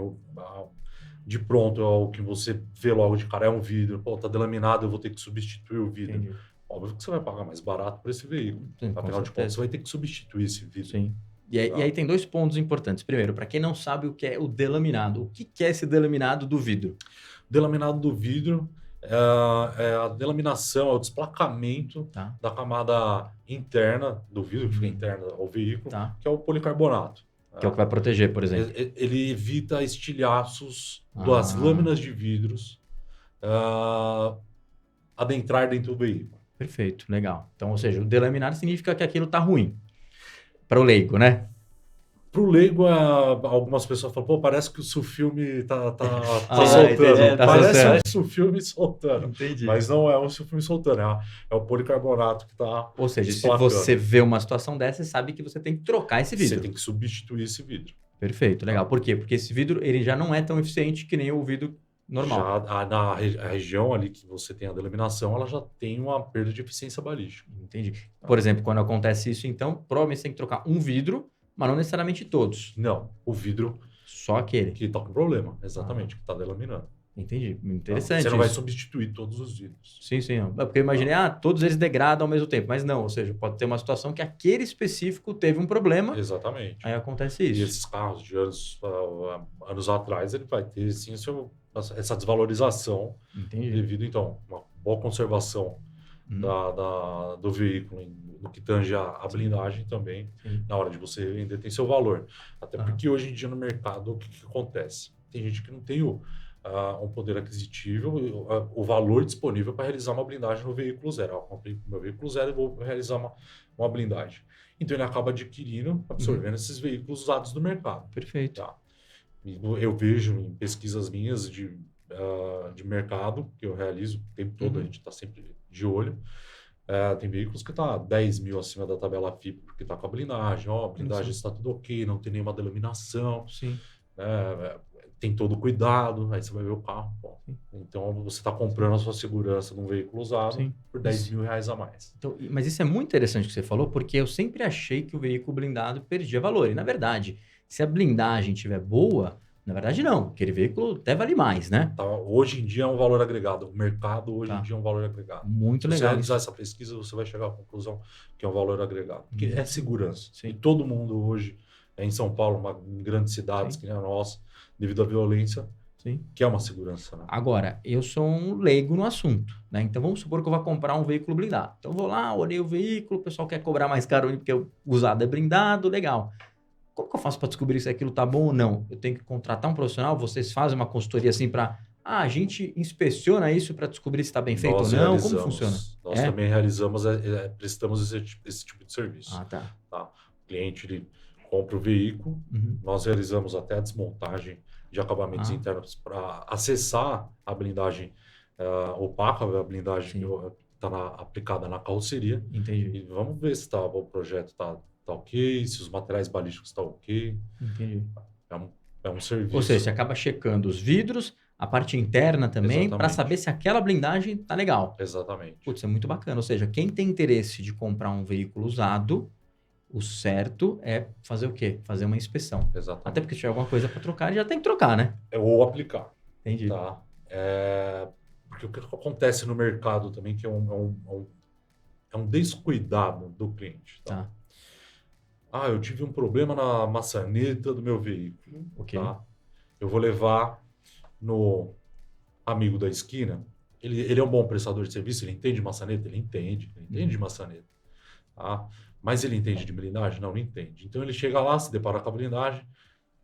de pronto é o que você vê logo de cara, é um vidro, pô, tá delaminado, eu vou ter que substituir o vidro. Entendi. Óbvio que você vai pagar mais barato por esse veículo. Sim, com Afinal de contas, certeza. você vai ter que substituir esse vidro. Sim. E aí tem 2 pontos importantes. Primeiro, para quem não sabe o que é o delaminado, o que é esse delaminado do vidro? Delaminado do vidro é a delaminação, é o desplacamento Tá. da camada interna do vidro, que fica interna ao veículo, Tá. que é o policarbonato. Que é o que vai proteger, por exemplo. Ele evita estilhaços das lâminas de vidros adentrar dentro do veículo. Perfeito, legal. Então, ou seja, o delaminado significa que aquilo tá ruim. Para o leigo, né? Para o leigo, algumas pessoas falam, pô, parece que o sulfilme tá entendi, soltando. tá Parece soltando. um sulfilme soltando. Entendi. Mas não é um sulfilme soltando, é o policarbonato que está Ou seja, desplacando. se você vê uma situação dessa, você sabe que você tem que trocar esse vidro. Você tem que substituir esse vidro. Perfeito, legal. Por quê? Porque esse vidro ele já não é tão eficiente que nem o vidro normal. Já a região ali que você tem a delaminação, ela já tem uma perda de eficiência balística. Entendi. Por exemplo, quando acontece isso, então, provavelmente você tem que trocar um vidro, mas não necessariamente todos. Não, o vidro Só aquele. que está com problema, exatamente, que está delaminando. Entendi. Interessante Você não vai isso. substituir todos os vidros. Sim. É porque eu imaginei, todos eles degradam ao mesmo tempo. Mas não, ou seja, pode ter uma situação que aquele específico teve um problema, Exatamente. aí acontece E isso. esses carros de anos atrás, ele vai ter sim essa desvalorização devido, então, a uma boa conservação do veículo no que tange a blindagem também, na hora de você vender, tem seu valor. Até porque hoje em dia no mercado, o que acontece? Tem gente que não tem um poder aquisitivo, o valor disponível para realizar uma blindagem no veículo zero. Eu comprei meu veículo zero e vou realizar uma blindagem. Então ele acaba adquirindo, absorvendo esses veículos usados no mercado. Perfeito. Tá? Eu vejo em pesquisas minhas de mercado, que eu realizo o tempo todo, a gente está sempre de olho. Tem veículos que estão 10 mil acima da tabela FIP, porque está com a blindagem. A blindagem está tudo ok, não tem nenhuma delaminação. Sim. Tem todo o cuidado, aí você vai ver o carro. Bom, então você está comprando a sua segurança num veículo usado por 10 mil reais a mais. Então, mas isso é muito interessante que você falou, porque eu sempre achei que o veículo blindado perdia valor. E na verdade, se a blindagem estiver boa, na verdade não, aquele veículo até vale mais, né? Tá, hoje em dia é um valor agregado. O mercado hoje em dia é um valor agregado. Muito legal. Se você realizar essa pesquisa, você vai chegar à conclusão que é um valor agregado. Porque é segurança. Sim. E todo mundo hoje, em São Paulo, em grandes cidades que nem a nossa, devido à violência, que é uma segurança. Né? Agora, eu sou um leigo no assunto, né? Então vamos supor que eu vou comprar um veículo blindado. Então eu vou lá, olhei o veículo, o pessoal quer cobrar mais caro porque o usado é blindado, legal. Como que eu faço para descobrir se aquilo tá bom ou não? Eu tenho que contratar um profissional? Vocês fazem uma consultoria assim para a gente inspeciona isso para descobrir se está bem feito ou Nós não? Como realizamos. funciona? Nós também realizamos, prestamos esse tipo de serviço. Ah, tá. Tá? O cliente ele compra o veículo, Uhum. nós realizamos até a desmontagem de acabamentos Ah. internos para acessar a blindagem opaca, a blindagem Sim. que está aplicada na carroceria. Entendi. E vamos ver se o projeto está ok, se os materiais balísticos estão ok. Entendi. É um serviço. Ou seja, você acaba checando os vidros, a parte interna também, para Exatamente. saber se aquela blindagem tá legal. Exatamente. Putz, é muito bacana. Ou seja, quem tem interesse de comprar um veículo usado, o certo é fazer o quê? Fazer uma inspeção. Exatamente. Até porque se tiver alguma coisa para trocar, já tem que trocar, né? Ou aplicar. Entendi. Tá? Porque o que acontece no mercado também que é um descuidado do cliente. Tá? Eu tive um problema na maçaneta do meu veículo. Ok. Tá? Eu vou levar no amigo da esquina. Ele é um bom prestador de serviço, ele entende de maçaneta? Ele entende de maçaneta. Tá? Mas ele entende de blindagem? Não entende. Então ele chega lá, se depara com a blindagem,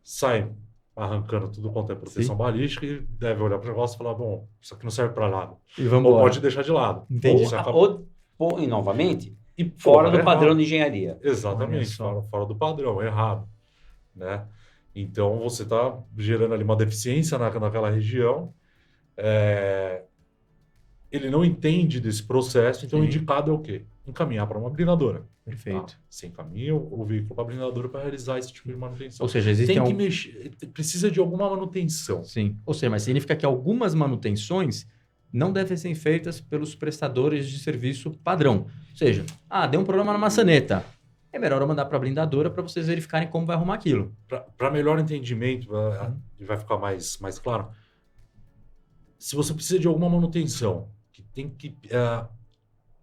sai arrancando tudo quanto é proteção balística e deve olhar para o negócio e falar, bom, isso aqui não serve para nada. E vamos Ou pode deixar de lado. Entendi. Ou põe novamente E fora do padrão de engenharia. Exatamente, fora do padrão, errado. Né? Então você está gerando ali uma deficiência naquela região. Ele não entende desse processo, então o indicado é o quê? Encaminhar para uma blindadora. Perfeito. Tá? Você encaminha o veículo para a blindadora para realizar esse tipo de manutenção. Ou seja, existem Tem que mexer, precisa de alguma manutenção. Sim. Ou seja, mas significa que algumas manutenções não devem ser feitas pelos prestadores de serviço padrão. Ou seja, deu um problema na maçaneta. É melhor eu mandar para a blindadora para vocês verificarem como vai arrumar aquilo. Para melhor entendimento, vai ficar mais claro. Se você precisa de alguma manutenção, que tem que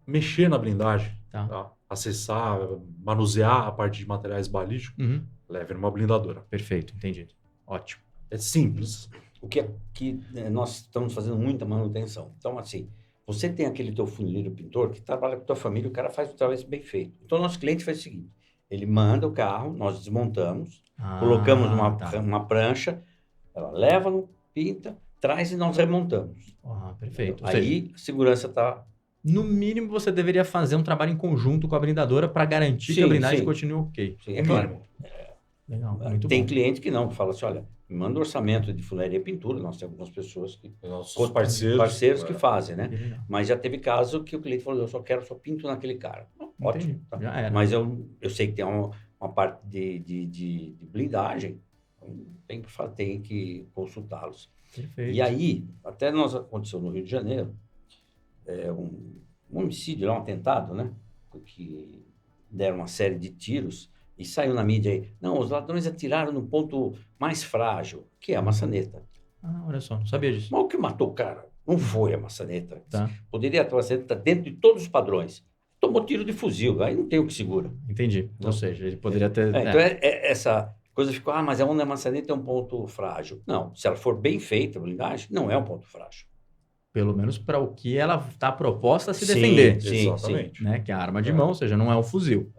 mexer na blindagem, tá? Acessar, manusear a parte de materiais balísticos, leve numa blindadora. Perfeito, entendido. Ótimo. É simples. O que nós estamos fazendo muita manutenção. Então, assim, você tem aquele teu funileiro pintor que trabalha com a tua família, o cara faz o trabalho bem feito. Então, nosso cliente faz o seguinte, ele manda o carro, nós desmontamos, colocamos uma prancha, ela leva, pinta, traz e nós remontamos. Perfeito. Aí, a segurança está... No mínimo, você deveria fazer um trabalho em conjunto com a blindadora para garantir que a blindagem continue ok. Sim, é claro. Legal, muito tem bom. cliente que não, que fala assim, olha, me manda orçamento de funilaria e pintura, nós temos algumas pessoas que... Nossos parceiros que fazem, né? Mas já teve caso que o cliente falou, eu só pinto naquele cara. Ótimo. Tá? Já era. Mas eu sei que tem uma parte de blindagem, tem que consultá-los. Perfeito. E aí, até aconteceu no Rio de Janeiro, um homicídio, um atentado, né? Porque deram uma série de tiros e saiu na mídia aí. Não, os ladrões atiraram no ponto mais frágil, que é a maçaneta. Olha só, não sabia disso. Mas o que matou o cara não foi a maçaneta. Tá. Poderia ter a maçaneta dentro de todos os padrões. Tomou tiro de fuzil, aí não tem o que segura. Entendi. Ou seja, ele poderia ter... Então, essa coisa ficou, mas onde a maçaneta é um ponto frágil. Não, se ela for bem feita, a blindagem, não é um ponto frágil. Pelo menos para o que ela está proposta a se defender. Sim, exatamente. Né? Que é a arma de mão, ou seja, não é um fuzil.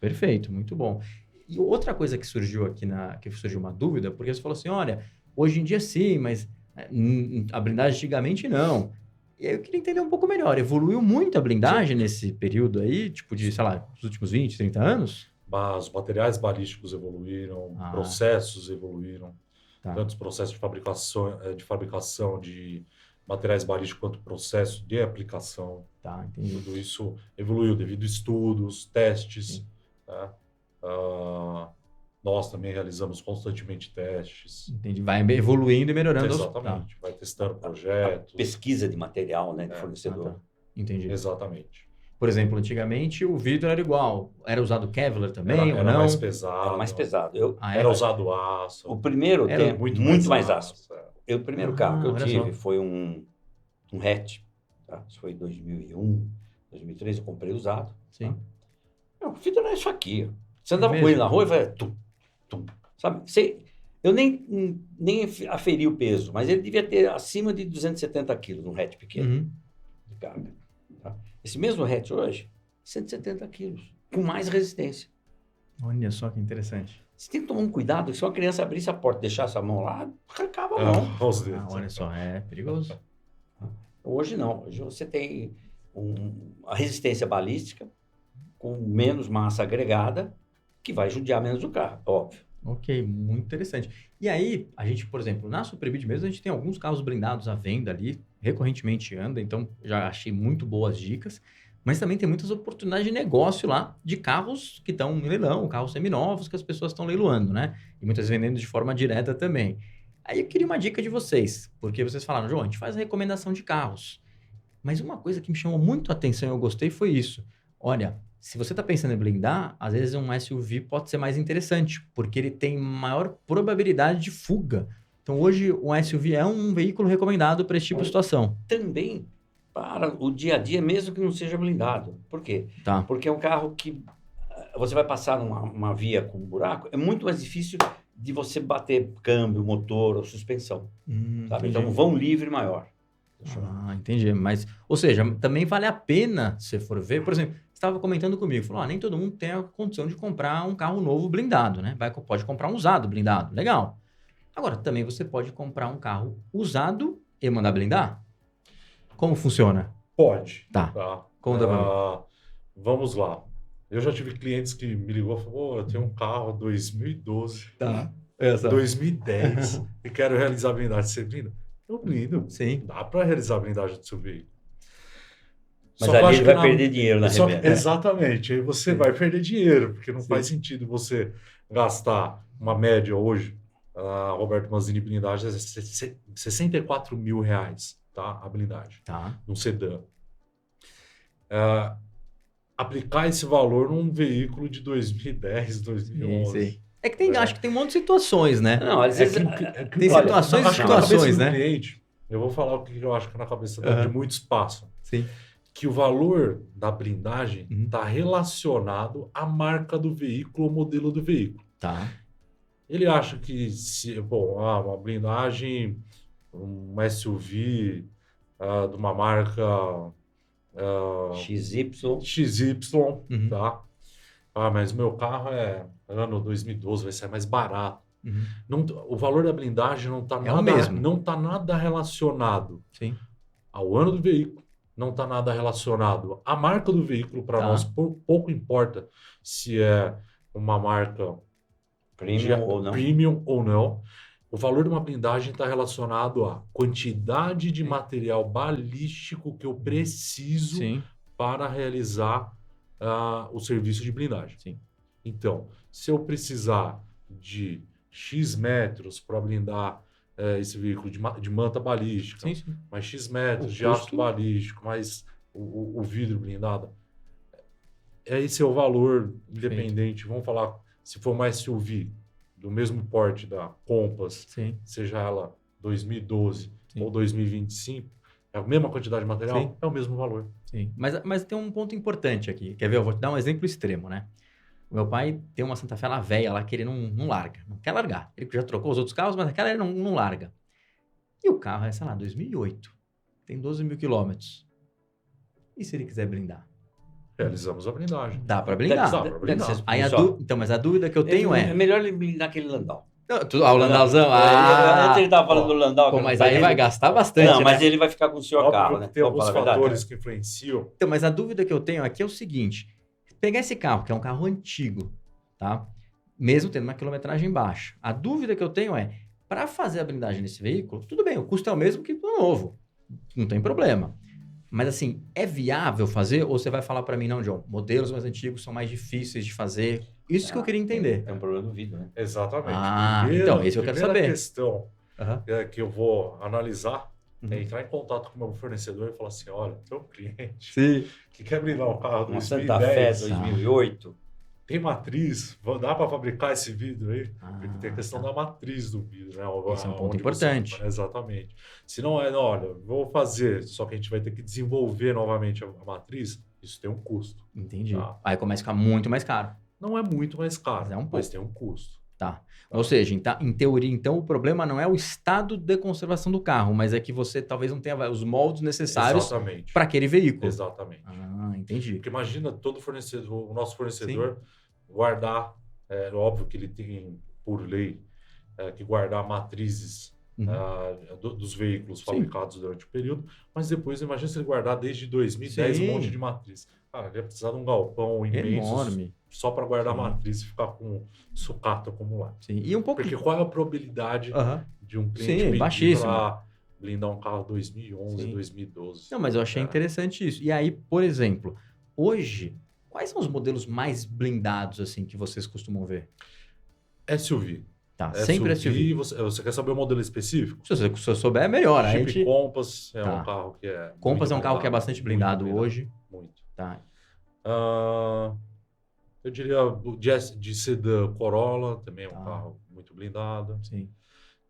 Perfeito, muito bom. E outra coisa que surgiu aqui, que surgiu uma dúvida, porque você falou assim, olha, hoje em dia sim, mas a blindagem antigamente não. E aí eu queria entender um pouco melhor. Evoluiu muito a blindagem nesse período aí, tipo de, sei lá, nos últimos 20, 30 anos? Os materiais balísticos evoluíram, processos evoluíram, tanto os processos de fabricação de materiais balísticos quanto o processo de aplicação. Tá, entendi. Tudo isso evoluiu devido a estudos, testes. Né? Nós também realizamos constantemente testes. Entendi. Vai evoluindo e melhorando. Exatamente. Vai testando projetos. Pesquisa de material, né, de fornecedor. Entendi. Exatamente. Por exemplo, antigamente o vidro era igual. Era usado Kevlar também ou não? Era mais pesado. Era mais pesado. Era usado aço. O primeiro era muito mais aço. O primeiro carro que eu tive foi um hatch. Tá? Isso foi em 2001, 2003, eu comprei usado. Sim. Tá? O vidro era isso aqui. Você andava com ele na rua e vai... Sabe? Eu nem aferi o peso, mas ele devia ter acima de 270 quilos, um hatch pequeno de carga. Tá? Esse mesmo hatch hoje, 170 quilos, com mais resistência. Olha só que interessante. Você tem que tomar um cuidado, que se uma criança abrisse a porta e deixasse a mão lá, arrancava a mão. Os dedos. Olha só, é perigoso. Hoje não. Hoje você tem a resistência balística com menos massa agregada, que vai judiar menos o carro, óbvio. Ok, muito interessante. E aí, a gente, por exemplo, na Superbid mesmo, a gente tem alguns carros blindados à venda ali, recorrentemente anda, então já achei muito boas dicas, mas também tem muitas oportunidades de negócio lá, de carros que estão em leilão, carros seminovos que as pessoas estão leiloando, né? E muitas vendendo de forma direta também. Aí eu queria uma dica de vocês, porque vocês falaram, João, a gente faz a recomendação de carros. Mas uma coisa que me chamou muito a atenção e eu gostei foi isso. Olha, se você está pensando em blindar, às vezes um SUV pode ser mais interessante, porque ele tem maior probabilidade de fuga. Então hoje um SUV é um veículo recomendado para esse tipo de situação. Também para o dia a dia, mesmo que não seja blindado. Por quê? Tá. Porque é um carro que você vai passar numa via com um buraco, é muito mais difícil de você bater câmbio, motor ou suspensão. Sabe? Então, vão livre maior. Entendi. Mas, ou seja, também vale a pena, se for ver, por exemplo, você estava comentando comigo, falou, nem todo mundo tem a condição de comprar um carro novo blindado, né? Pode comprar um usado blindado, legal. Agora, também você pode comprar um carro usado e mandar blindar? Como funciona? Pode. Tá. Conta pra mim. Vamos lá. Eu já tive clientes que me ligou e falou, eu tenho um carro 2012, Tá. 2010 e quero realizar a blindagem. Você blinda? Eu blindo. Sim. Dá para realizar a blindagem do seu veículo. Mas ali ele vai perder dinheiro na remessa. Exatamente. Aí você vai perder dinheiro, porque não faz sentido você gastar uma média hoje. A Roberto Manzini blindagem é R$64 mil, tá? A blindagem. Tá. Num sedã. Aplicar esse valor num veículo de 2010, 2011. Sim. É que acho que tem um monte de situações, né? Não, às vezes... tem situações e situações, né? Cliente, eu vou falar o que eu acho que na cabeça de muitos passam. Sim. Que o valor da blindagem está relacionado à marca do veículo ou modelo do veículo. Tá. Ele acha que uma blindagem, um SUV de uma marca XY, tá? Mas meu carro é ano 2012, vai ser mais barato. Não, o valor da blindagem não está nada relacionado ao ano do veículo, não está nada relacionado à marca do veículo. Para nós, pouco importa se é uma marca premium ou não. O valor de uma blindagem está relacionado à quantidade de material balístico que eu preciso para realizar o serviço de blindagem. Sim. Então, se eu precisar de X metros para blindar esse veículo de manta balística, mais X metros de aço balístico, mais o vidro blindado, esse é o valor independente. Vamos falar, se for uma SUV do mesmo porte da Compass, seja ela 2012 ou 2025, é a mesma quantidade de material, é o mesmo valor. Sim. Mas tem um ponto importante aqui. Quer ver? Eu vou te dar um exemplo extremo, né? O meu pai tem uma Santa Fé lá velha lá que ele não larga. Não quer largar. Ele já trocou os outros carros, mas aquela ele não larga. E o carro é, sei lá, 2008. Tem 12 mil quilômetros. E se ele quiser blindar? Realizamos a blindagem. Dá para blindar. Dá para blindar. Aí então, mas a dúvida que eu tenho é melhor ele blindar aquele Landau. O Landauzão? Antes ele estava falando do Landau. Mas aí vai gastar bastante. Não, mas ele vai ficar com o senhor carro, né? Tem alguns fatores que influenciam. Então, mas a dúvida que eu tenho aqui é o seguinte: pegar esse carro, que é um carro antigo, tá? Mesmo tendo uma quilometragem baixa. A dúvida que eu tenho é, para fazer a blindagem desse veículo, tudo bem, o custo é o mesmo que o novo. Não tem problema. Mas assim, é viável fazer? Ou você vai falar para mim, não, John, modelos mais antigos são mais difíceis de fazer? Isso que eu queria entender. É um problema do vidro, né? Exatamente. Então, isso eu quero saber. A questão que eu vou analisar é entrar em contato com o meu fornecedor e falar assim, olha, tem um cliente que quer blindar um carro 2010. Santa Fé 2008. Tem matriz? Dá para fabricar esse vidro aí? Porque tem a questão da matriz do vidro, né? Esse é um ponto importante. Exatamente. Se não olha, vou fazer, só que a gente vai ter que desenvolver novamente a matriz, isso tem um custo. Entendi. Tá? Aí começa a ficar muito mais caro. Não é muito mais caro, mas tem um custo. Tá. Ou seja, em teoria, então, o problema não é o estado de conservação do carro, mas é que você talvez não tenha os moldes necessários para aquele veículo. Exatamente. Entendi. Porque imagina todo fornecedor, o nosso fornecedor guardar É óbvio que ele tem, por lei, que guardar matrizes dos veículos Sim. fabricados durante o período, mas depois, imagina se ele guardar desde 2010 um monte Sim. de matriz. Cara, ele ia precisar de um galpão imenso Enorme. só para guardar Sim. matriz e ficar com sucata acumulado. Sim. E um pouco Porque qual é a probabilidade Aham. de um cliente Sim, pedir baixíssima. para blindar um carro 2011, Sim. 2012? Não, mas eu achei É. interessante isso. E aí, por exemplo, hoje, quais são os modelos mais blindados, assim, que vocês costumam ver? SUV. Tá, sempre SUV. Você quer saber o modelo específico? Se você souber, é melhor. A Jeep gente... Compass é Tá. um carro que é Compass muito é um carro que é blindado, bastante muito blindado blindado, hoje. muito. Tá. Eu diria de sedã Corolla, também é um Tá. carro muito blindado. Sim.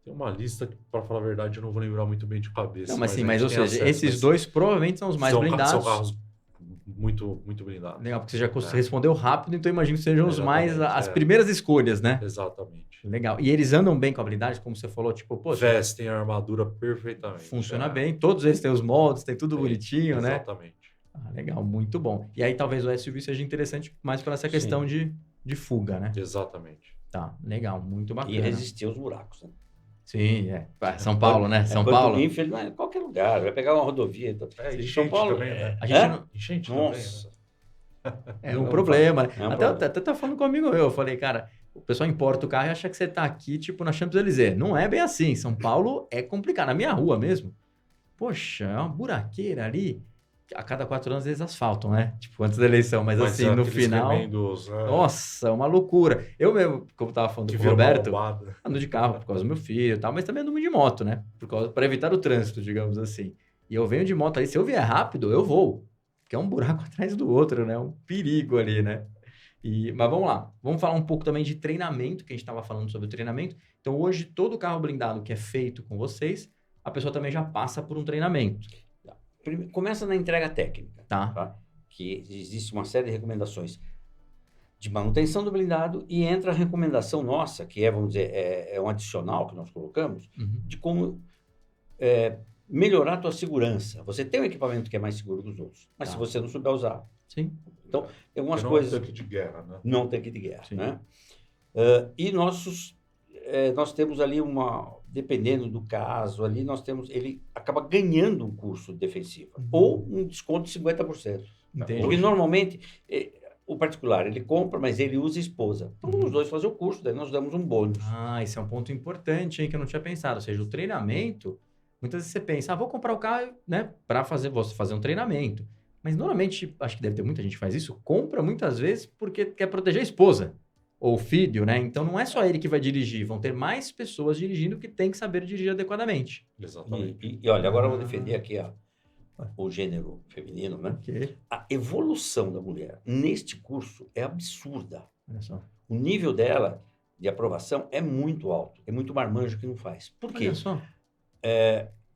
Tem uma lista que, para falar a verdade, eu não vou lembrar muito bem de cabeça. Não, mas sim, a mas ou gente tem seja, acesso, esses mas dois provavelmente são os mais são blindados. carros muito, muito blindados. Legal, porque você já respondeu rápido, então eu imagino que sejam os mais, Exatamente, as primeiras escolhas, né? Exatamente. Legal. E eles andam bem com a blindagem, como você falou, tipo, pô, Vestem a armadura perfeitamente. funciona bem. Todos eles têm os moldes, tem tudo bonitinho, né? Exatamente. Ah, legal, muito bom. E aí talvez o SUV seja interessante mais por essa questão de fuga, né? Exatamente. Tá, legal, muito E bacana. resistir aos buracos, né? Sim, São Paulo, né? São Quando Paulo. em qualquer lugar, vai pegar uma rodovia. É, São enchente Paulo, também, né? A gente Hã? não... Enchente Nossa. também, né? É um Não, problema, né? é um Até problema. tá falando comigo eu falei, cara, o pessoal importa o carro e acha que você tá aqui, tipo, na Champs-Élysées. Não é bem assim. São Paulo é complicado. Na minha rua mesmo. Poxa, é uma buraqueira ali. A cada 4 anos eles asfaltam, né? Tipo, antes da eleição. Mas assim, no aqueles final... remendos, Nossa, é uma loucura. Eu mesmo, como eu tava falando que com o viram uma Roberto, lombada. ando de carro por causa do meu filho e tal, mas também ando muito de moto, né? Para evitar o trânsito, digamos assim. E eu venho de moto ali, se eu vier rápido, eu vou. Porque é um buraco atrás do outro, né? Um perigo ali, né? Mas vamos lá. Vamos falar um pouco também de treinamento, que a gente estava falando sobre o treinamento. Então, hoje, todo carro blindado que é feito com vocês, a pessoa também já passa por um treinamento. Começa na entrega técnica, Tá. que existe uma série de recomendações de manutenção do blindado e entra a recomendação nossa, que é, vamos dizer, é um adicional que nós colocamos, Uhum. de como melhorar a tua segurança. Você tem um equipamento que é mais seguro que os outros, mas Tá. se você não souber usar. Sim. Então, tem algumas Não coisas... é um tanque de guerra, né? Não tem kit de guerra, Sim. né? E nós temos ali dependendo do caso, ali ele acaba ganhando um curso defensivo, ou um desconto de 50%. Entendi. Porque normalmente, o particular, ele compra, mas ele usa a esposa. Então, os dois fazem o curso, daí nós damos um bônus. Ah, esse é um ponto importante, hein, que eu não tinha pensado. Ou seja, o treinamento, muitas vezes você pensa, vou comprar o carro, né, para você fazer um treinamento. Mas normalmente, acho que deve ter muita gente que faz isso, compra muitas vezes porque quer proteger a esposa ou o filho, né? Então não é só ele que vai dirigir, vão ter mais pessoas dirigindo que tem que saber dirigir adequadamente. Exatamente. E olha, agora eu vou defender aqui o gênero feminino, né? Ok, A evolução da mulher neste curso é absurda. olha só. O nível dela de aprovação é muito alto. É muito marmanjo que não faz. Por quê? Olha só.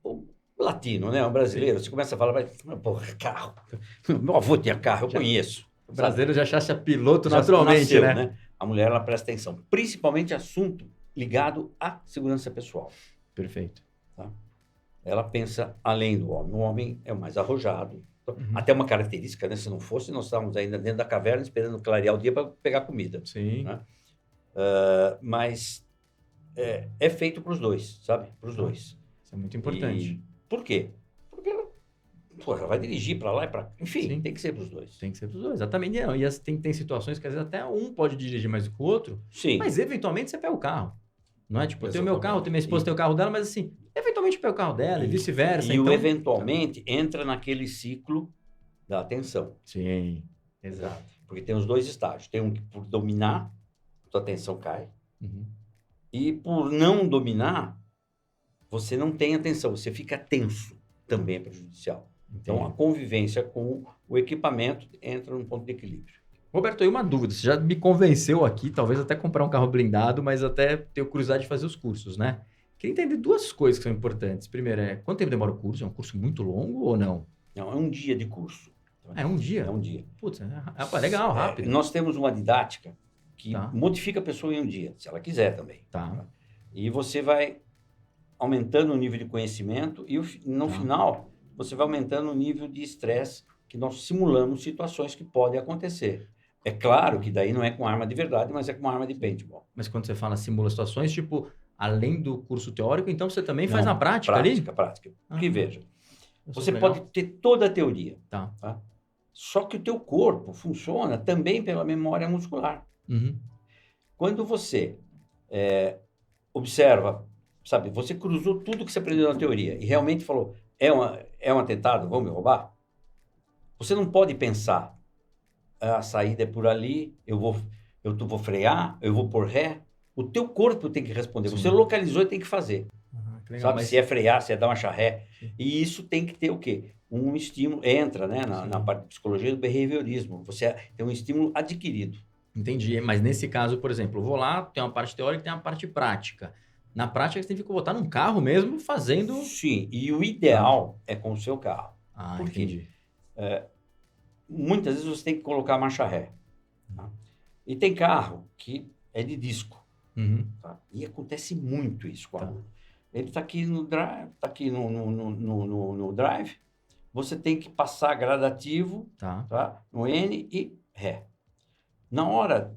O latino, né? O brasileiro, você começa a falar, porra, carro. Meu avô tinha carro, eu conheço. O brasileiro já acha piloto Já naturalmente, nasceu, né? A mulher, ela presta atenção. Principalmente assunto ligado à segurança pessoal. Perfeito. Ela pensa além do homem. O homem é o mais arrojado. Então, Uhum. até uma característica, né? Se não fosse, nós estávamos ainda dentro da caverna esperando clarear o dia para pegar comida. Sim. Né? Mas é feito para os dois, sabe? Para os dois. Isso é muito importante. E por quê? Porque ela vai dirigir para lá e para... Enfim, Sim. tem que ser para os dois. Tem que ser para os dois, exatamente. Não, e tem situações que às vezes até um pode dirigir mais do que o outro, Sim. mas eventualmente você pega o carro. Não é tipo, eu tenho o meu Exatamente. carro, tem minha esposa, tem o carro dela, mas assim, eventualmente pega o carro dela e vice-versa. E então... o eventualmente entra naquele ciclo da atenção. Sim, exato. Porque tem os dois estágios. Tem um que por dominar, tua atenção cai. Uhum. E por não dominar, você não tem atenção, você fica tenso. Também é prejudicial. Então, a Entendi. convivência com o equipamento entra num ponto de equilíbrio. Roberto, aí uma dúvida. Você já me convenceu aqui, talvez até comprar um carro blindado, mas até tenho curiosidade de fazer os cursos, né? Queria entender duas coisas que são importantes. Primeiro, quanto tempo demora o curso? É um curso muito longo ou não? Não, é um dia de curso. É um dia? É um dia. Putz, legal, rápido. Nós temos uma didática que Tá. modifica a pessoa em um dia, se ela quiser também. Tá. E você vai aumentando o nível de conhecimento e no Tá. final você vai aumentando o nível de estresse que nós simulamos situações que podem acontecer. É claro que daí não é com arma de verdade, mas é com uma arma de paintball. Mas quando você fala simula situações, tipo, além do curso teórico, então você também faz Não, na prática ali? Prática. Porque Ah, veja, isso você é legal. pode ter toda a teoria, Tá. tá? Só que o teu corpo funciona também pela memória muscular. Uhum. Quando você observa, sabe, você cruzou tudo que você aprendeu na teoria e realmente falou, é um atentado, vão me roubar? Você não pode pensar, a saída é por ali, eu vou frear, eu vou pôr ré. O teu corpo tem que responder. Sim. Você localizou e tem que fazer. Que legal, Sabe, se é frear, se é dar uma charré. Sim. E isso tem que ter o quê? Um estímulo, entra, né, na parte de psicologia do behaviorismo. Você tem um estímulo adquirido. Entendi, mas nesse caso, por exemplo, eu vou lá, tem uma parte teórica e tem uma parte prática. Na prática, você tem que botar num carro mesmo, fazendo... Sim, e o ideal é com o seu carro. Ah, Por quê? entendi. Muitas vezes você tem que colocar a marcha ré. Tá? E tem carro que é de disco. Uhum. Tá? E acontece muito isso com o Tá. aluno. Ele está aqui no drive, tá aqui no drive, você tem que passar gradativo, Tá. tá? No N e ré. Na hora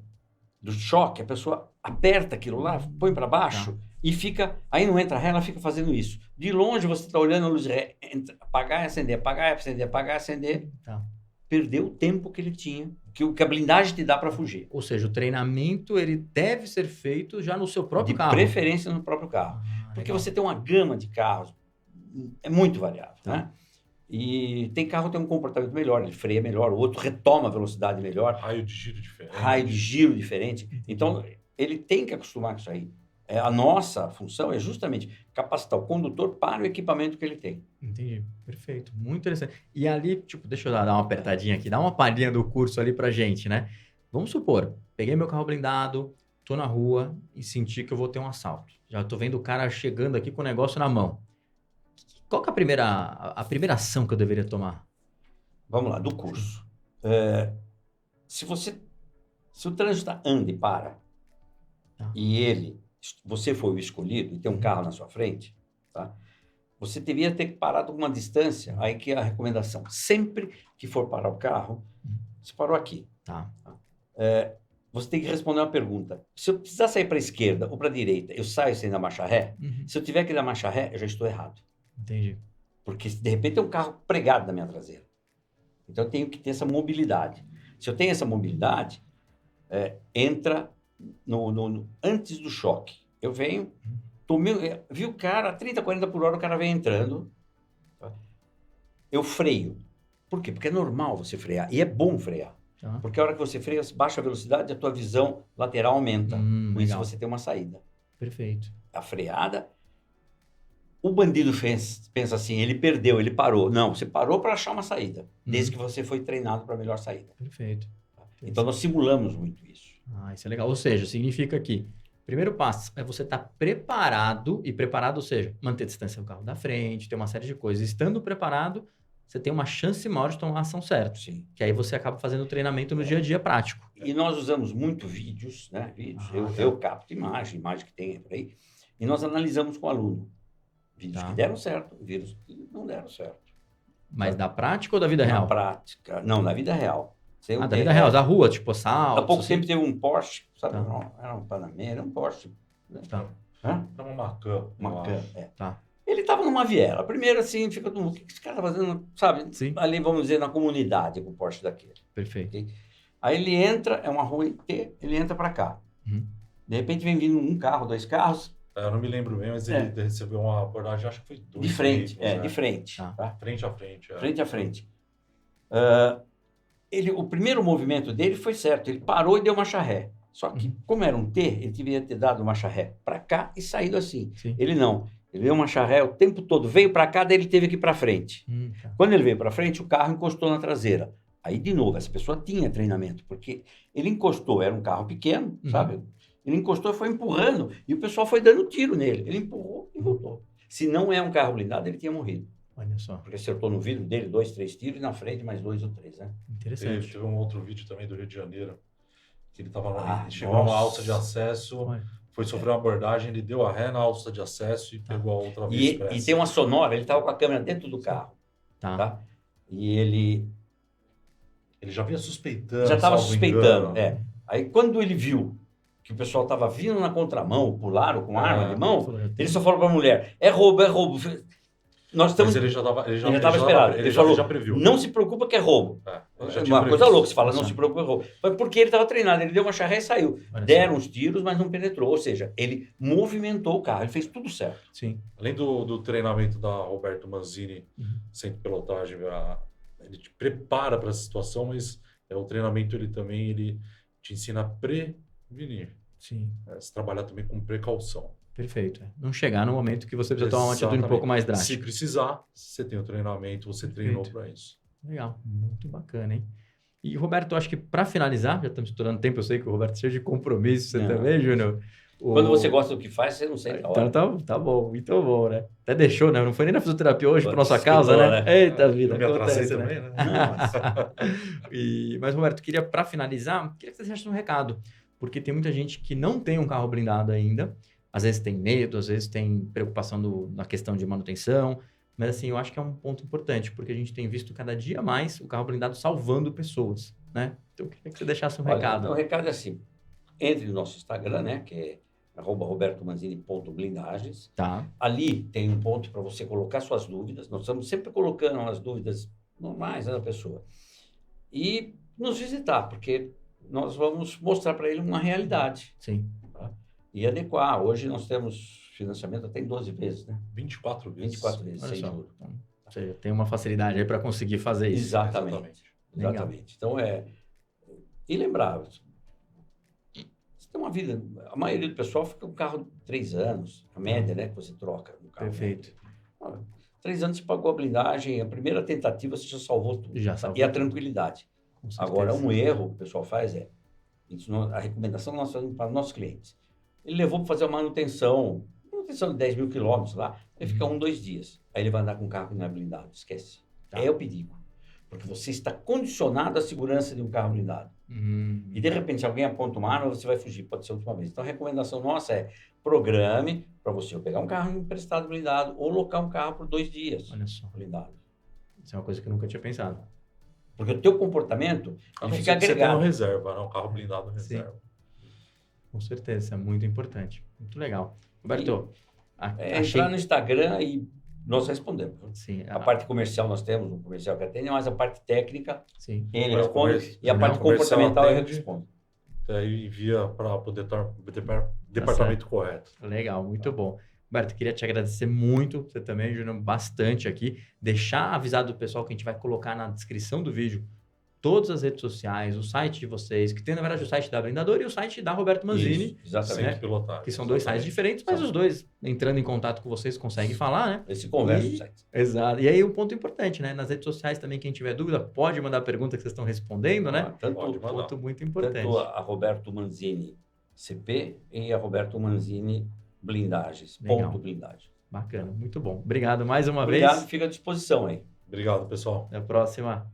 do choque, a pessoa aperta aquilo lá, põe para baixo e fica... Aí não entra ré, ela fica fazendo isso. De longe você está olhando a luz ré, apagar e acender, apagar e acender, apagar e acender. Tá. Perdeu o tempo que ele tinha, que a blindagem te dá para fugir. Ou seja, o treinamento ele deve ser feito já no seu próprio De carro. preferência no próprio carro. Porque legal. você tem uma gama de carros, é muito variável, Tá. né? E tem carro que tem um comportamento melhor, ele freia melhor, o outro retoma a velocidade melhor, Raio de giro diferente. raio de giro diferente. Então, ele tem que acostumar com isso aí. A nossa função é justamente capacitar o condutor para o equipamento que ele tem. Entendi. Perfeito. Muito interessante. E ali, tipo, deixa eu dar uma apertadinha aqui, dá uma palhinha do curso ali pra gente, né? Vamos supor, peguei meu carro blindado, tô na rua e senti que eu vou ter um assalto. Já tô vendo o cara chegando aqui com o negócio na mão. Qual que é a primeira ação que eu deveria tomar? Vamos lá, do curso. Se o trânsito anda e para, Tá. e você foi o escolhido e tem um carro na sua frente, tá? Você devia ter parado a uma distância, aí que é a recomendação. Sempre que for parar o carro, você parou aqui. Tá. Você tem que responder uma pergunta. Se eu precisar sair para a esquerda ou para a direita, eu saio sem dar marcha ré? Uhum. Se eu tiver que dar marcha ré, eu já estou errado. Entendi. Porque, de repente, tem um carro pregado na minha traseira. Então, eu tenho que ter essa mobilidade. Se eu tenho essa mobilidade, entra antes do choque. Eu venho, vi o cara, 30, 40 por hora, o cara vem entrando. Tá? Eu freio. Por quê? Porque é normal você frear. E é bom frear. Tá. Porque a hora que você freia, baixa a velocidade e a tua visão lateral aumenta. Com isso, legal. você tem uma saída. Perfeito. A freada... O bandido pensa assim, ele perdeu, ele parou. Não, você parou para achar uma saída, desde que você foi treinado para a melhor saída. Perfeito. Então, nós simulamos muito isso. Isso é legal. Ou seja, significa que primeiro passo é você estar preparado, e preparado, ou seja, manter a distância do carro da frente, ter uma série de coisas. Estando preparado, você tem uma chance maior de tomar a ação certa. Sim. Que aí você acaba fazendo o treinamento no dia a dia prático. E nós usamos muito vídeos, né? Eu capto imagem que tem por aí, e nós analisamos com o aluno. Vídeos que deram certo, vídeos que não deram certo. Mas da prática ou da vida real? Na prática. Não, na vida real. Da vida real, da rua, tipo assalto. Há pouco assim. tempo teve um Porsche, sabe? Tá. Não, era um Panamera, era um Porsche. Né? Tá. Hã? Era uma Macan. Macan, Tá. Ele estava numa viela. Primeiro, assim, fica todo mundo, o que esse cara está fazendo, sabe? Sim. Ali, vamos dizer, na comunidade com o Porsche daquele. Perfeito. Okay? Aí ele entra, é uma rua T, ele entra para cá. Uhum. De repente vem vindo um carro, dois carros. Eu não me lembro bem, mas ele recebeu uma abordagem, acho que foi dois De frente, veículos, de frente. Tá. Tá? Frente a frente. Frente a frente. O primeiro movimento dele foi certo, ele parou e deu uma ré. Só que, como era um T, ele deveria ter dado uma ré para cá e saído assim. Sim. Ele não. Ele deu uma ré o tempo todo, veio para cá, daí ele teve que ir para frente. Tá. Quando ele veio para frente, o carro encostou na traseira. Aí, de novo, essa pessoa tinha treinamento, porque ele encostou, era um carro pequeno, sabe? Ele encostou e foi empurrando, e o pessoal foi dando tiro nele. Ele empurrou e voltou. Se não é um carro blindado, ele tinha morrido. Olha só. Porque acertou no vidro dele 2, 3 tiros, e na frente mais 2 ou 3, né? Interessante. Teve um outro vídeo também do Rio de Janeiro, que ele estava Ah, chegou a uma nossa. alça de acesso, Olha. foi sofrer uma abordagem, ele deu a ré na alça de acesso e pegou a outra via expressa. E tem uma sonora, ele estava com a câmera dentro do carro, Tá. tá? E ele Ele já vinha suspeitando. Já estava salvo suspeitando, engano. Aí quando ele viu que o pessoal estava vindo na contramão, pularam com arma de mão, ele só falou para a mulher, é roubo, é roubo. Nós estamos... Mas ele já Ele estava esperado. Ele falou, já previu. não se preocupa que é roubo. Ele já É tinha uma coisa previsto. louca, você fala, não se preocupa que é roubo. Mas porque ele estava treinado, ele deu uma charré e saiu. Olha Deram só. uns tiros, mas não penetrou. Ou seja, ele movimentou o carro, ele fez tudo certo. Sim. Além do treinamento da Roberto Manzini, Uhum. sem pilotagem, ele te prepara para essa situação, mas o treinamento ele te ensina a prevenir. Sim. Se trabalhar também com precaução. Perfeito. Não chegar no momento que você precisa tomar uma atitude um pouco mais Se drástica. precisar, você tem o treinamento, você treinou para isso. Legal. Muito bacana, hein? E, Roberto, acho que para finalizar, já estamos estourando tempo, eu sei que o Roberto cheio de compromisso, você Não. também, Júnior? Quando você gosta do que faz, você não sente a hora. Então tá bom, muito bom, né? Até deixou, né? Não foi nem na fisioterapia hoje, por nossa Desculpa, causa, né? né? Eita vida, Eu me atrasei acontece, né? também, né? Mas, Roberto, queria, para finalizar, queria que você deixasse um recado, porque tem muita gente que não tem um carro blindado ainda, às vezes tem medo, às vezes tem preocupação na questão de manutenção, mas assim, eu acho que é um ponto importante, porque a gente tem visto cada dia mais o carro blindado salvando pessoas, né? Então, eu queria que você deixasse um recado. O recado é assim, entre no nosso Instagram, né, que é @robertomanzini.blindagens. Tá, Ali tem um ponto para você colocar suas dúvidas. Nós estamos sempre colocando as dúvidas normais, né, da pessoa. E nos visitar, porque nós vamos mostrar para ele uma realidade. sim. Tá? E adequar. Hoje nós temos financiamento até em 12 vezes, né? 24 vezes. 24 vezes, Olha sem só. juros. Então, você tem uma facilidade aí para conseguir fazer isso. Exatamente. Legal. Exatamente. Então, E lembrar, você tem uma vida... A maioria do pessoal fica com um carro de 3 anos, a média, né, que você troca no carro. Perfeito. 3 anos você pagou a blindagem, a primeira tentativa você já salvou tudo. Já salvou E a tudo. tranquilidade. Com certeza. Agora, um erro que o pessoal faz a recomendação que nós fazemos para os nossos clientes. Ele levou para fazer uma manutenção de 10 mil quilômetros lá, ele fica 1, 2 dias. Aí ele vai andar com um carro que não é blindado, esquece. Tá. É o perigo. Porque você está condicionado à segurança de um carro blindado. E de repente, se alguém aponta uma arma, você vai fugir, pode ser a última vez. Então a recomendação nossa é programe para você ou pegar um carro emprestado blindado ou locar um carro por 2 dias Olha só, blindado. isso é uma coisa que eu nunca tinha pensado. Porque o teu comportamento A ele não fica ser que você tenha agregado. uma reserva, né? Um carro blindado reserva. Com certeza, isso é muito importante. Muito legal. Roberto, achei... Entrar no Instagram e nós respondemos. Sim, A parte comercial nós temos um comercial que atende, mas a parte técnica sim. ele O responde comercial- e a parte comercial comportamental ele atende. responde. Daí envia para o departamento correto. Legal, muito bom. Roberto, queria te agradecer muito, você também ajudou bastante aqui. Deixar avisado o pessoal que a gente vai colocar na descrição do vídeo todas as redes sociais, o site de vocês, que tem, na verdade, o site da Blindador e o site da Roberto Manzini, Isso, exatamente. Sem pilotagem. que são dois sites diferentes, mas os dois, entrando em contato com vocês, conseguem falar, né? Esse conversa E- no site. Exato. E aí, um ponto importante, né? Nas redes sociais também, quem tiver dúvida, pode mandar a pergunta que vocês estão respondendo, né? Tanto, Pode mandar. Ponto muito importante. tanto a Roberto Manzini CP e a Roberto Manzini Blindagens. Legal. Ponto blindagem. Bacana, muito bom. Obrigado mais uma Obrigado, vez. fica à disposição aí. Obrigado, pessoal. Até a próxima.